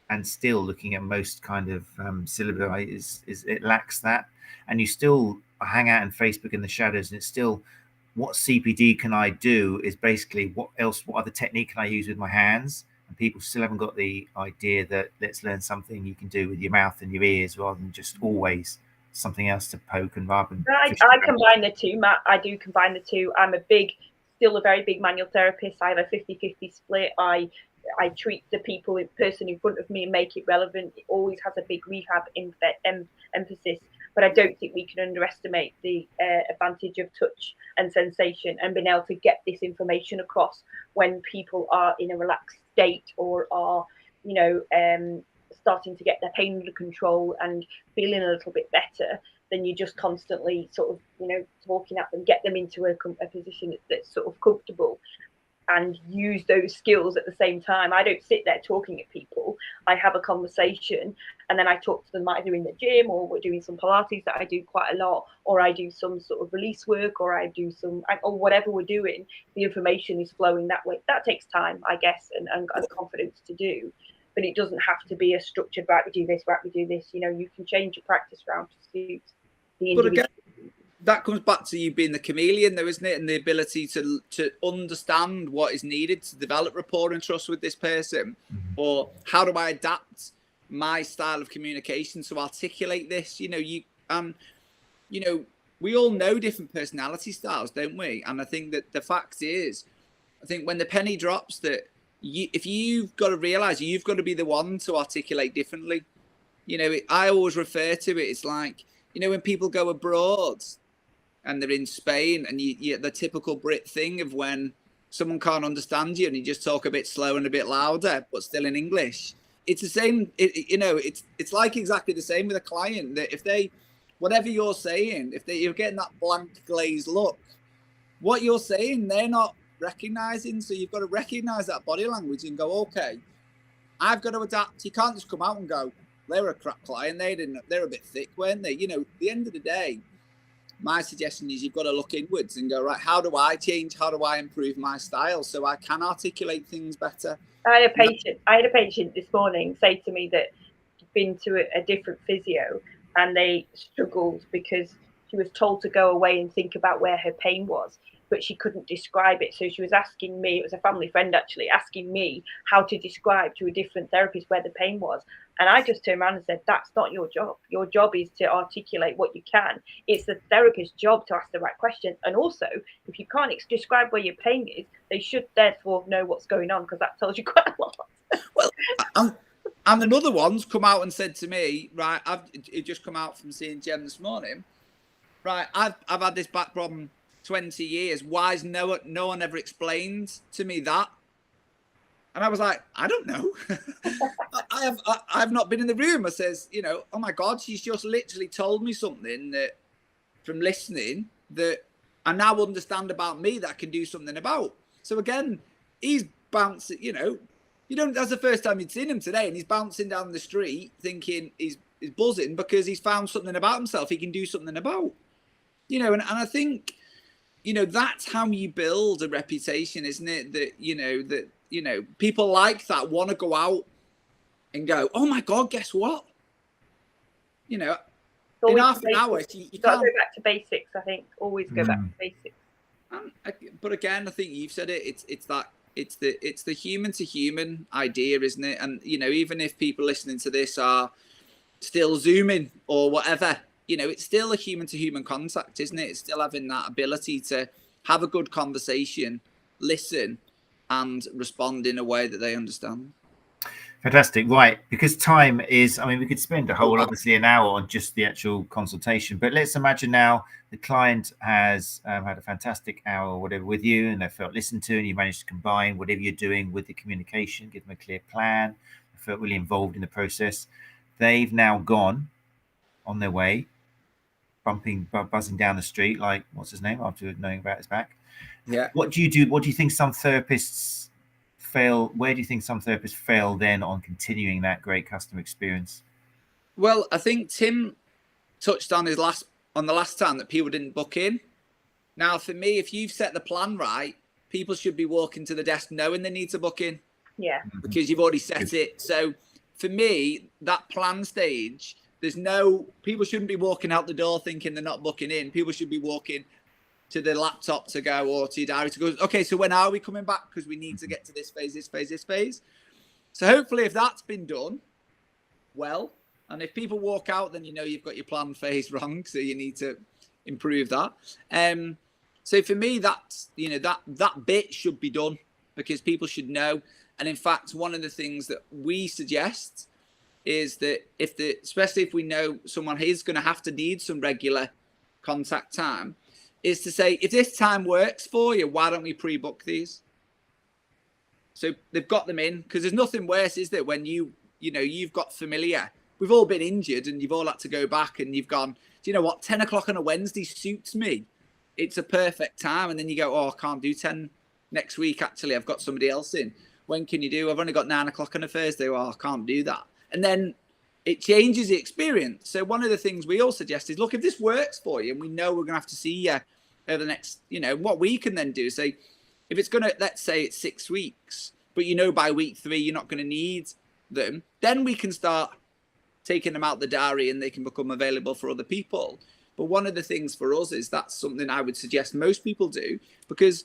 and still looking at most kind of syllabi is it lacks that. And you still hang out on Facebook in the shadows, and it's still, what CPD can I do is basically what other technique can I use with my hands? And people still haven't got the idea that let's learn something you can do with your mouth and your ears rather than just always something else to poke and rub. I combine the two, Matt. I do combine the two. I'm still a very big manual therapist. I have a 50-50 split. I treat the person in front of me and make it relevant. It always has a big rehab emphasis. But I don't think we can underestimate the advantage of touch and sensation and being able to get this information across when people are in a relaxed state or are, starting to get their pain under control and feeling a little bit better. Then you just constantly sort of, talking at them, get them into a position that's sort of comfortable, and use those skills at the same time. I don't sit there talking at people. I have a conversation and then I talk to them either in the gym, or we're doing some Pilates that I do quite a lot, or I do some sort of release work, or I do or whatever we're doing, the information is flowing that way. That takes time, I guess, and confidence to do. But it doesn't have to be a structured, right, we do this, right, we do this. You can change your practice round to suit the individual. That comes back to you being the chameleon, though, isn't it? And the ability to understand what is needed to develop rapport and trust with this person. Mm-hmm. Or how do I adapt my style of communication to articulate this? We all know different personality styles, don't we? And I think that the fact is, I think when the penny drops, that if you've got to realize you've got to be the one to articulate differently. I always refer to it. It's like, when people go abroad and they're in Spain, and you the typical Brit thing of when someone can't understand you and you just talk a bit slow and a bit louder, but still in English. It's the same. It's like exactly the same with a client, that if whatever you're saying, you're getting that blank glazed look, what you're saying, they're not recognizing. So you've got to recognize that body language and go, okay, I've got to adapt. You can't just come out and go, they were a crap client. They're a bit thick, weren't they? At the end of the day, my suggestion is you've got to look inwards and go, right, how do I change? How do I improve my style so I can articulate things better? I had a patient this morning say to me that he'd been to a different physio, and they struggled because she was told to go away and think about where her pain was, but she couldn't describe it. So she was asking me, it was a family friend actually, asking me how to describe to a different therapist where the pain was. And I just turned around and said, that's not your job. Your job is to articulate what you can. It's the therapist's job to ask the right question. And also, if you can't describe where your pain is, they should therefore know what's going on, because that tells you quite a lot. Well, and another one's come out and said to me, right, it just come out from seeing Jem this morning, right, I've had this back problem 20 years. Why is no one ever explained to me that? And I was like, I don't know. I've not been in the room. I says, you know, oh my God, she's just literally told me something that from listening that I now understand about me that I can do something about. So again, he's bouncing, you know, that's the first time you'd seen him today, and he's bouncing down the street thinking he's buzzing because he's found something about himself he can do something about. You know, and I think, you know, that's how you build a reputation, isn't it? That people like that want to go out and go, oh my God, guess what? You know, in half an hour, you can't go back to basics. I think always go back to basics. But again, I think you've said it. It's the human to human idea, isn't it? And you know, even if people listening to this are still Zooming or whatever, you know, it's still a human to human contact, isn't it? It's still having that ability to have a good conversation, listen, and respond in a way that they understand. Fantastic. Right. Because time is, I mean, we could spend obviously an hour on just the actual consultation, but let's imagine now the client has had a fantastic hour or whatever with you, and they felt listened to, and you managed to combine whatever you're doing with the communication, give them a clear plan, they felt really involved in the process. They've now gone on their way, buzzing down the street like, what's his name, after knowing about his back. Yeah. What do you do? What do you think some therapists fail? Where do you think some therapists fail then on continuing that great customer experience? Well, I think Tim touched on the last time that people didn't book in. Now, for me, if you've set the plan right, people should be walking to the desk knowing they need to book in. Yeah. Because you've already set it. So for me, that plan stage, people shouldn't be walking out the door thinking they're not booking in. People should be walking to the laptop to go, or to your diary to go, okay, so when are we coming back? Because we need to get to this phase, this phase, this phase. So hopefully if that's been done well, and if people walk out, then you know you've got your plan phase wrong, so you need to improve that. So for me, that's, you know, that bit should be done because people should know. And in fact, one of the things that we suggest is that especially if we know someone is going to have to need some regular contact time, is to say, if this time works for you, why don't we pre-book these? So they've got them in, because there's nothing worse, is there, when you've got familiar. We've all been injured and you've all had to go back and you've gone, do you know what, 10 o'clock on a Wednesday suits me. It's a perfect time. And then you go, oh, I can't do 10 next week. Actually, I've got somebody else in. When can you do? I've only got 9 o'clock on a Thursday. Well, I can't do that. And then it changes the experience. So one of the things we all suggest is, look, if this works for you and we know we're going to have to see you over the next, you know, what we can then do is say, if it's going to, let's say it's 6 weeks, but you know by week 3 you're not going to need them, then we can start taking them out the diary and they can become available for other people. But one of the things for us is that's something I would suggest most people do, because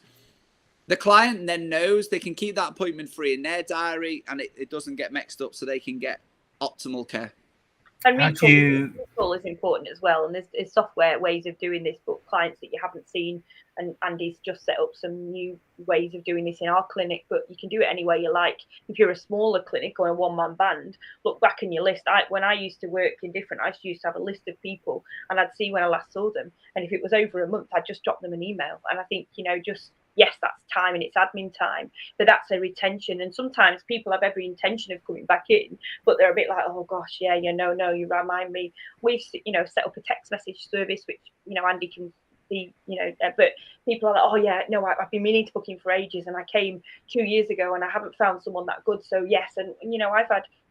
the client then knows they can keep that appointment free in their diary and it doesn't get mixed up, so they can get optimal care. And recall is important as well. And there's software ways of doing this, but clients that you haven't seen, and Andy's just set up some new ways of doing this in our clinic, but you can do it any way you like. If you're a smaller clinic or a one-man band, look back in your list. When I used to work in different, I used to have a list of people and I'd see when I last saw them. And if it was over a month, I'd just drop them an email. And I think, you know, yes, that's time and it's admin time, but that's a retention. And sometimes people have every intention of coming back in, but they're a bit like, oh gosh, yeah, no, you remind me. We've, you know, set up a text message service, which, you know, Andy can see, you know, but people are like, oh yeah, no, I've been meaning to book in for ages and I came 2 years ago and I haven't found someone that good. So yes, and you know,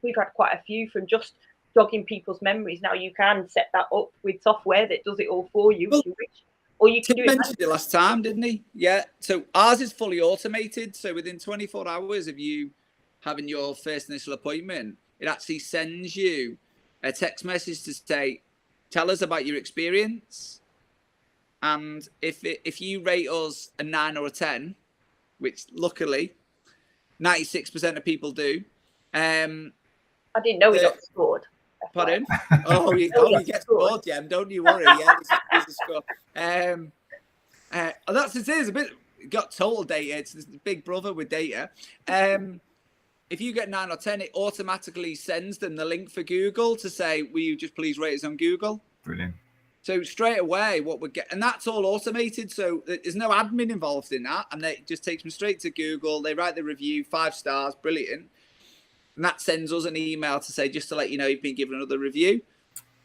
we've had quite a few from just jogging people's memories. Now you can set that up with software that does it all for you if you wish. Or you can do it. Mentioned it last time, didn't he? Yeah. So ours is fully automated. So within 24 hours of you having your first initial appointment, it actually sends you a text message to say, tell us about your experience. And if you rate us a 9 or a 10, which luckily 96% of people do. I didn't know we got scored. Pardon? Oh, you get scored, Jem. Don't you worry. Yeah, there's a score. That's it. Is a bit got total data. It's this big brother with data. If you get 9 or 10, it automatically sends them the link for Google to say, "Will you just please rate us on Google?" Brilliant. So straight away, what we get, and that's all automated. So there's no admin involved in that, and it just takes them straight to Google. They write the review, 5 stars, brilliant, and that sends us an email to say, just to let you know, you've been given another review.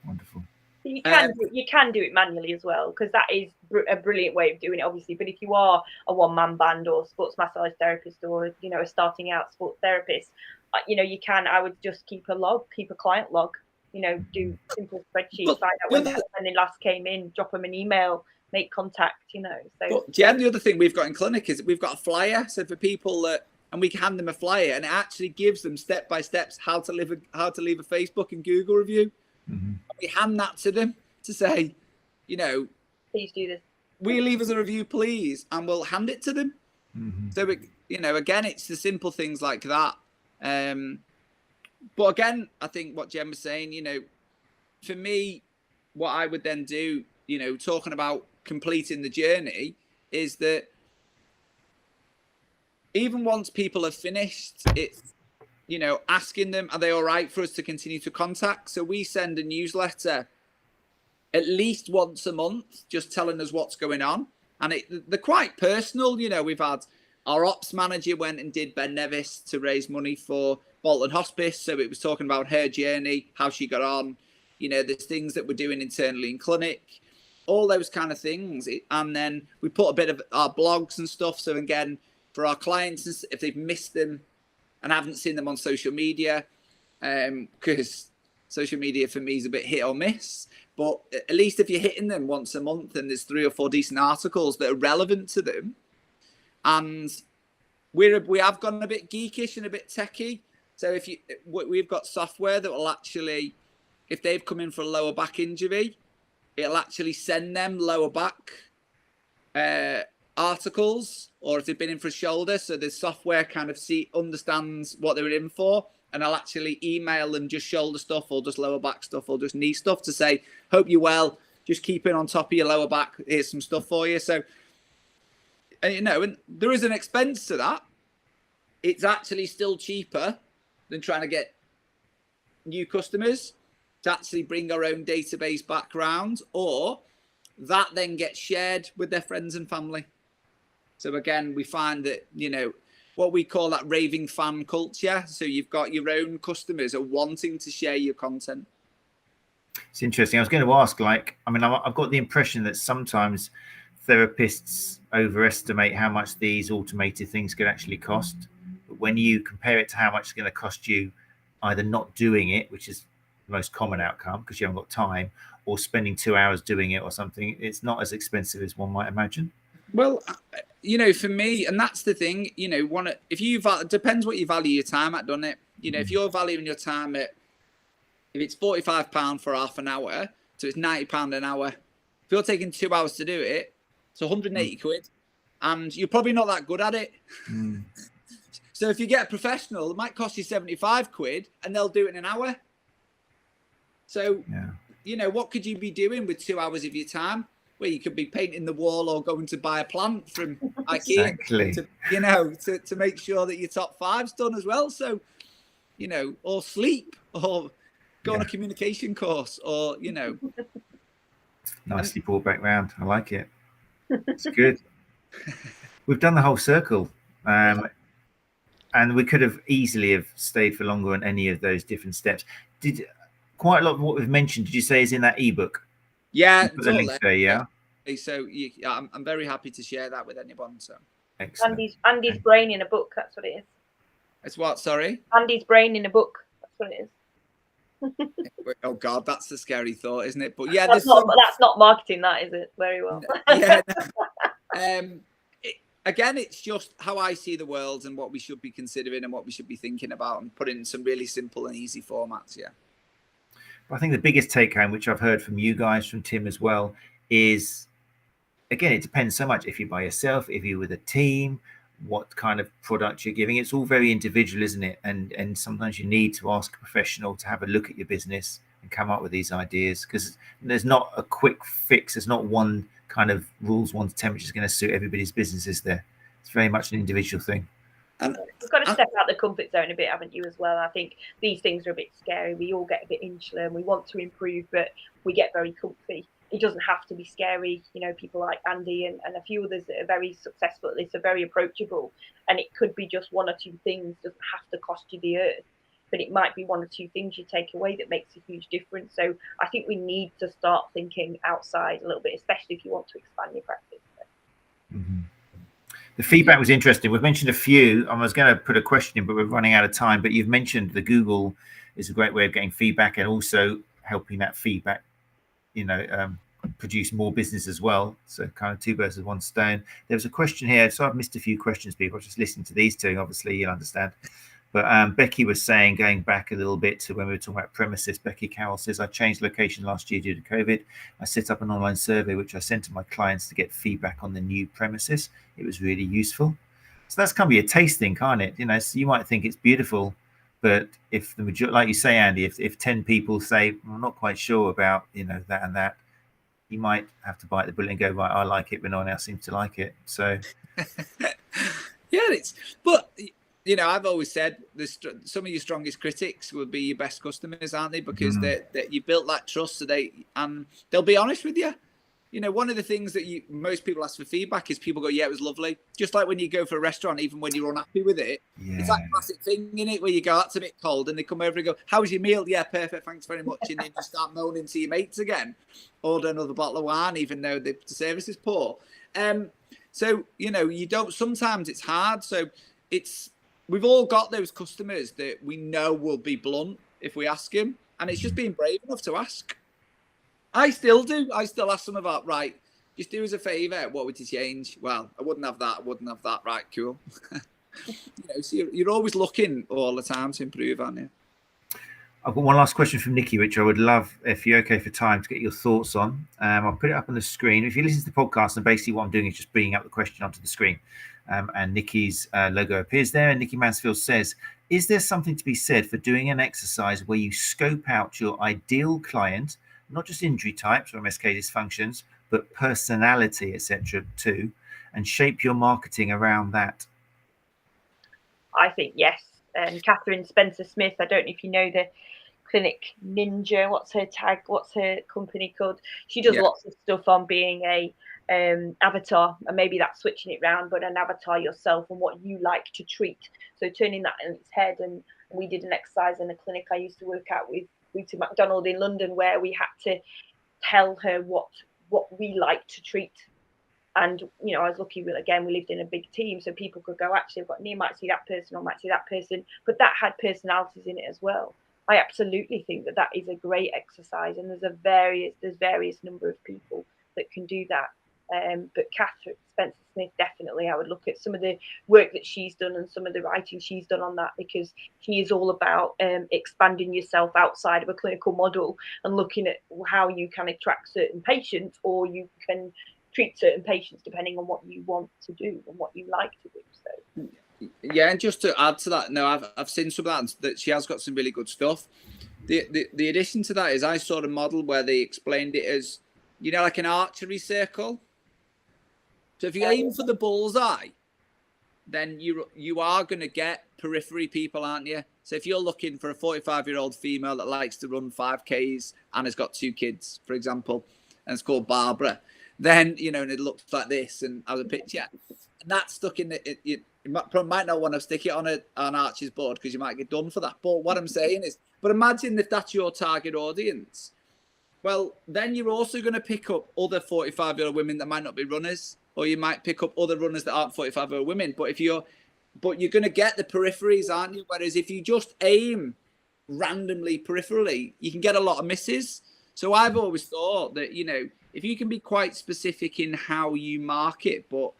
Wonderful. You can do it manually as well, because that is a brilliant way of doing it, obviously. But if you are a one-man band or sports massage therapist, or a starting out sports therapist, you can. I would just keep a client log. Do simple spreadsheets, find out when the last came in, drop them an email, make contact. So. Jen, the other thing we've got in clinic is we've got a flyer. So for people that, and we can hand them a flyer, and it actually gives them step by steps how to leave a Facebook and Google review. Mm-hmm. We hand that to them to say, please do this. Will you leave us a review, please? And we'll hand it to them. Mm-hmm. So, again, it's the simple things like that. But again, I think what Jen was saying, for me, what I would then do, talking about completing the journey, is that even once people have finished, it's, asking them, are they all right for us to continue to contact? So we send a newsletter at least once a month, just telling us what's going on. And they're quite personal. We've had our ops manager went and did Ben Nevis to raise money for Bolton Hospice. So it was talking about her journey, how she got on. There's things that we're doing internally in clinic, all those kind of things. And then we put a bit of our blogs and stuff. So again, for our clients, if they've missed them and haven't seen them on social media, because social media for me is a bit hit or miss. But at least if you're hitting them once a month and there's 3 or 4 decent articles that are relevant to them, and we have gone a bit geekish and a bit techie. So we've got software that will actually, if they've come in for a lower back injury, it'll actually send them lower back articles, or if they've been in for a shoulder. So the software kind of understands what they're in for, and I'll actually email them just shoulder stuff or just lower back stuff or just knee stuff to say, hope you're well, just keep it on top of your lower back. Here's some stuff for you. So, and there is an expense to that. It's actually still cheaper than trying to get new customers to actually bring our own database background, or that then gets shared with their friends and family. So again, we find that, what we call that raving fan culture. So you've got your own customers are wanting to share your content. It's interesting. I was going to ask, I've got the impression that sometimes therapists overestimate how much these automated things could actually cost. But when you compare it to how much it's going to cost you either not doing it, which is the most common outcome because you haven't got time, or spending 2 hours doing it or something, it's not as expensive as one might imagine. Well, for me, and that's the thing, it depends what you value your time at, doesn't it? If you're valuing your time at, if it's £45 for half an hour, so it's £90 an hour. If you're taking 2 hours to do it, it's 180 quid, and you're probably not that good at it. Mm. So if you get a professional, it might cost you 75 quid, and they'll do it in an hour. So, what could you be doing with 2 hours of your time? Well, you could be painting the wall or going to buy a plant from IKEA, exactly. to make sure that your top 5's done as well. So, or sleep, or go on a communication course, or, Nicely brought back round. I like it. It's good. We've done the whole circle. And we could have easily have stayed for longer on any of those different steps. Quite a lot of what we've mentioned, did you say, is in that ebook? Yeah, the link there, yeah. So I'm very happy to share that with anyone. So excellent. Andy's brain in a book. That's what it is. It's what? Sorry. Andy's brain in a book. That's what it is. Oh God, that's the scary thought, isn't it? But yeah, that's not marketing. That is it very well. Yeah. Again, it's just how I see the world and what we should be considering and what we should be thinking about, and put in some really simple and easy formats. Yeah. I think the biggest take home, which I've heard from you guys, from Tim as well, is, again, it depends so much if you're by yourself, if you're with a team, what kind of product you're giving. It's all very individual, isn't it? And sometimes you need to ask a professional to have a look at your business and come up with these ideas, because there's not a quick fix. There's not one kind of rules 1 to 10 which is going to suit everybody's business, is there? It's very much an individual thing. And you've got to step out the comfort zone a bit, haven't you, as well? I think these things are a bit scary. We all get a bit insular and we want to improve, but we get very comfy. It doesn't have to be scary. You know, people like Andy and a few others that are very successful at this are very approachable. And it could be just 1 or 2 things, doesn't have to cost you the earth, but it might be 1 or 2 things you take away that makes a huge difference. So I think we need to start thinking outside a little bit, especially if you want to expand your practice. Mm-hmm. The feedback was interesting. We've mentioned a few. I was going to put a question in, but we're running out of time. But you've mentioned the Google is a great way of getting feedback and also helping that feedback, produce more business as well. So kind of 2 birds with 1 stone. There was a question here. So I've missed a few questions, people. I was just listening to these 2. Obviously, you'll understand. But Becky was saying, going back a little bit to when we were talking about premises, Becky Carroll says, I changed location last year due to COVID. I set up an online survey, which I sent to my clients to get feedback on the new premises. It was really useful. So that's can be a taste thing, can't it? So you might think it's beautiful, but if the majority, like you say, Andy, if 10 people say, I'm not quite sure about, that and that, you might have to bite the bullet and go, right, I like it, but no one else seems to like it. So yeah, I've always said some of your strongest critics will be your best customers, aren't they? Because that you built that trust, so they'll be honest with you. One of the things that most people ask for feedback is people go, yeah, it was lovely. Just like when you go for a restaurant, even when you're unhappy with it, it's that classic thing, in it, where you go, that's a bit cold, and they come over and go, how was your meal? Yeah, perfect, thanks very much. And then you start moaning to your mates again, order another bottle of wine, even though the service is poor. So you don't. Sometimes it's hard. So we've all got those customers that we know will be blunt if we ask him, and it's just being brave enough to ask. I still do. I still ask them about, right, just do us a favour, what would you change? Well, I wouldn't have that. Right, cool. So you're always looking all the time to improve, aren't you? I've got one last question from Nikki, which I would love, if you're okay for time, to get your thoughts on. I'll put it up on the screen. If you listen to the podcast, and basically what I'm doing is just bringing up the question onto the screen. And Nikki's logo appears there. And Nikki Mansfield says, is there something to be said for doing an exercise where you scope out your ideal client, not just injury types or MSK dysfunctions, but personality, etc., too, and shape your marketing around that? I think yes. Catherine Spencer-Smith, I don't know if you know the Clinic Ninja, what's her tag, what's her company called? She does lots of stuff on being a avatar, and maybe that's switching it round, but an avatar yourself and what you like to treat. So turning that in its head. And we did an exercise in a clinic I used to work at with Rita McDonald in London, where we had to tell her what we like to treat. And I was lucky, again, we lived in a big team, so people could go, actually, I've got might see that person, or might see that person, but that had personalities in it as well. I absolutely think that is a great exercise, and there's various number of people that can do that. But Catherine Spencer-Smith, definitely, I would look at some of the work that she's done and some of the writing she's done on that, because she is all about expanding yourself outside of a clinical model and looking at how you can attract certain patients, or you can treat certain patients depending on what you want to do and what you like to do. So yeah, and just to add to that, I've seen some of that she has got some really good stuff. The addition to that is I saw a model where they explained it as, like an archery circle. So if you aim for the bullseye, then you are going to get periphery people, aren't you? So if you're looking for a 45-year-old female that likes to run 5Ks and has got 2 kids, for example, and it's called Barbara, then, and it looks like this and has a picture, and that's stuck in it. You might not want to stick it on an Archie's board because you might get done for that. But what I'm saying is, but imagine if that's your target audience. Well, then you're also going to pick up other 45-year-old women that might not be runners, or you might pick up other runners that aren't 45-year-old women. But you're going to get the peripheries, aren't you? Whereas if you just aim randomly peripherally, you can get a lot of misses. So I've always thought that, if you can be quite specific in how you market, but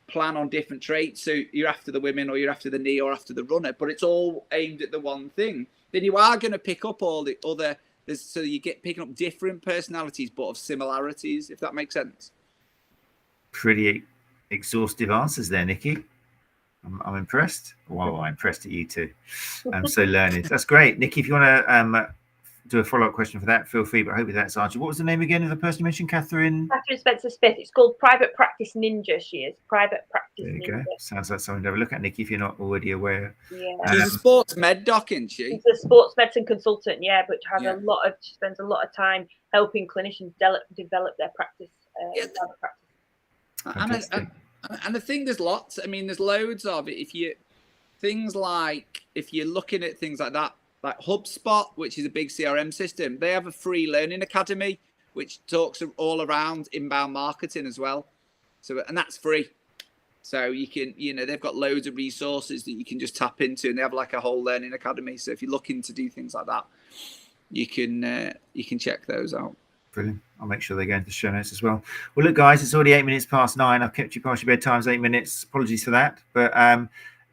plan on different traits, so you're after the women, or you're after the knee, or after the runner, but it's all aimed at the one thing, then you are going to pick up all the other So you get picking up different personalities, but of similarities, if that makes sense. Pretty exhaustive answers there, Nikki. I'm impressed. Well, I'm impressed at you too. I'm so learned. That's great. Nikki, if you want to do a follow-up question for that, feel free, but hopefully that's answered. What was the name again of the person you mentioned? Catherine Spencer-Smith. It's called Private Practice Ninja. She is Private Practice There you Ninja. go. Sounds like something to have a look at, Nikki, if you're not already aware. Yeah. She's a sports med doc, isn't she? She's a sports medicine consultant, yeah, but she spends a lot of time helping clinicians develop their practice. And I think there's lots. I mean, there's loads of it. If you're looking at things like that, like HubSpot, which is a big CRM system, they have a free learning academy which talks all around inbound marketing as well. So, and that's free. So you can, they've got loads of resources that you can just tap into, and they have like a whole learning academy. So if you're looking to do things like that, you can check those out. Brilliant. I'll make sure they go into the show notes as well. Well, look, guys, it's already 8 minutes past 9. I've kept you past your bedtimes 8 minutes. Apologies for that. But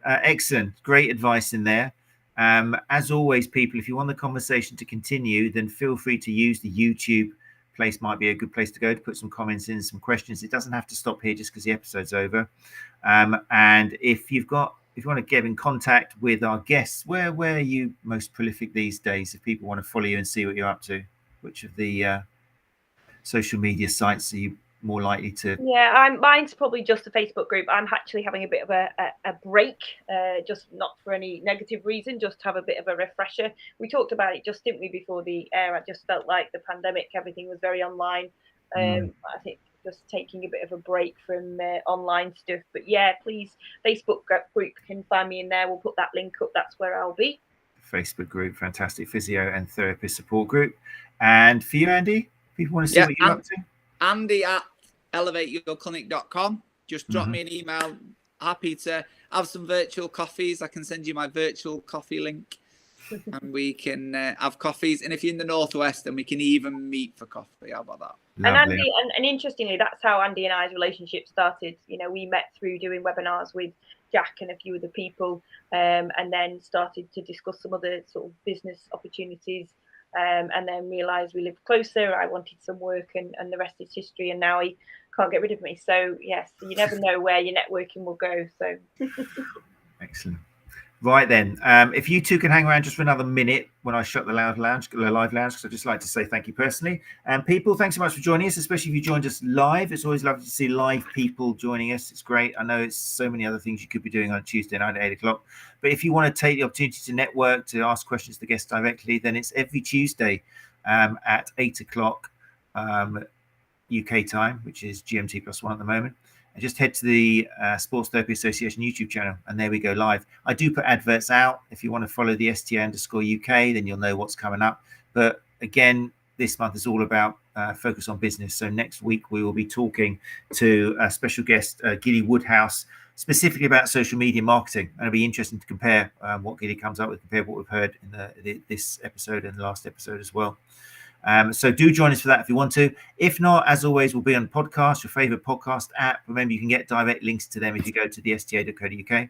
excellent. Great advice in there. As always, people, if you want the conversation to continue, then feel free to use the YouTube place. Might be a good place to go to put some comments in, some questions. It doesn't have to stop here just because the episode's over. And if you want to get in contact with our guests, where are you most prolific these days? If people want to follow you and see what you're up to, which of the social media sites are you more likely to? Yeah, mine's probably just a Facebook group. I'm actually having a bit of a break, just not for any negative reason, just to have a bit of a refresher. We talked about it just, didn't we, before the air? I just felt like the pandemic, everything was very online. I think just taking a bit of a break from online stuff. But yeah, please, Facebook group, can find me in there. We'll put that link up. That's where I'll be. Facebook group, fantastic physio and therapist support group. And for you, Andy, people want to see what you're up to? Andy at elevateyourclinic.com. Just drop me an email. Happy to have some virtual coffees. I can send you my virtual coffee link and we can have coffees. And if you're in the Northwest, then we can even meet for coffee. How about that? Lovely. And Andy, and interestingly, that's how Andy and I's relationship started. We met through doing webinars with Jack and a few other people, and then started to discuss some other sort of business opportunities. And then realised we lived closer. I wanted some work, and the rest is history. And now he can't get rid of me. So yes, you never know where your networking will go. So excellent. Right then, if you two can hang around just for another minute when I shut the live lounge, because I'd just like to say thank you personally. And people, thanks so much for joining us, especially if you joined us live. It's always lovely to see live people joining us. It's great. I know it's so many other things you could be doing on a Tuesday night at 8 o'clock. But if you want to take the opportunity to network, to ask questions to guests directly, then it's every Tuesday at 8 o'clock UK time, which is GMT +1 at the moment. And just head to the Sports Therapy Association YouTube channel, and there we go live. I do put adverts out. If you want to follow the STA_UK, then you'll know what's coming up. But again, this month is all about focus on business. So next week we will be talking to a special guest, Gilly Woodhouse, specifically about social media marketing. And it'll be interesting to compare what Gilly comes up with, compare what we've heard in this episode and the last episode as well. So do join us for that if you want to. If not, as always, we'll be on podcast, your favorite podcast app. Remember, you can get direct links to them if you go to the sta.co.uk.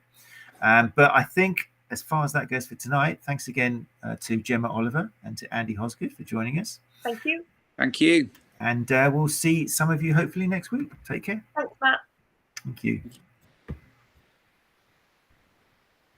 But I think as far as that goes for tonight, thanks again to Jemma Oliver and to Andy Hosgood for joining us. Thank you. Thank you. And we'll see some of you hopefully next week. Take care. Thanks, Matt. Thank you.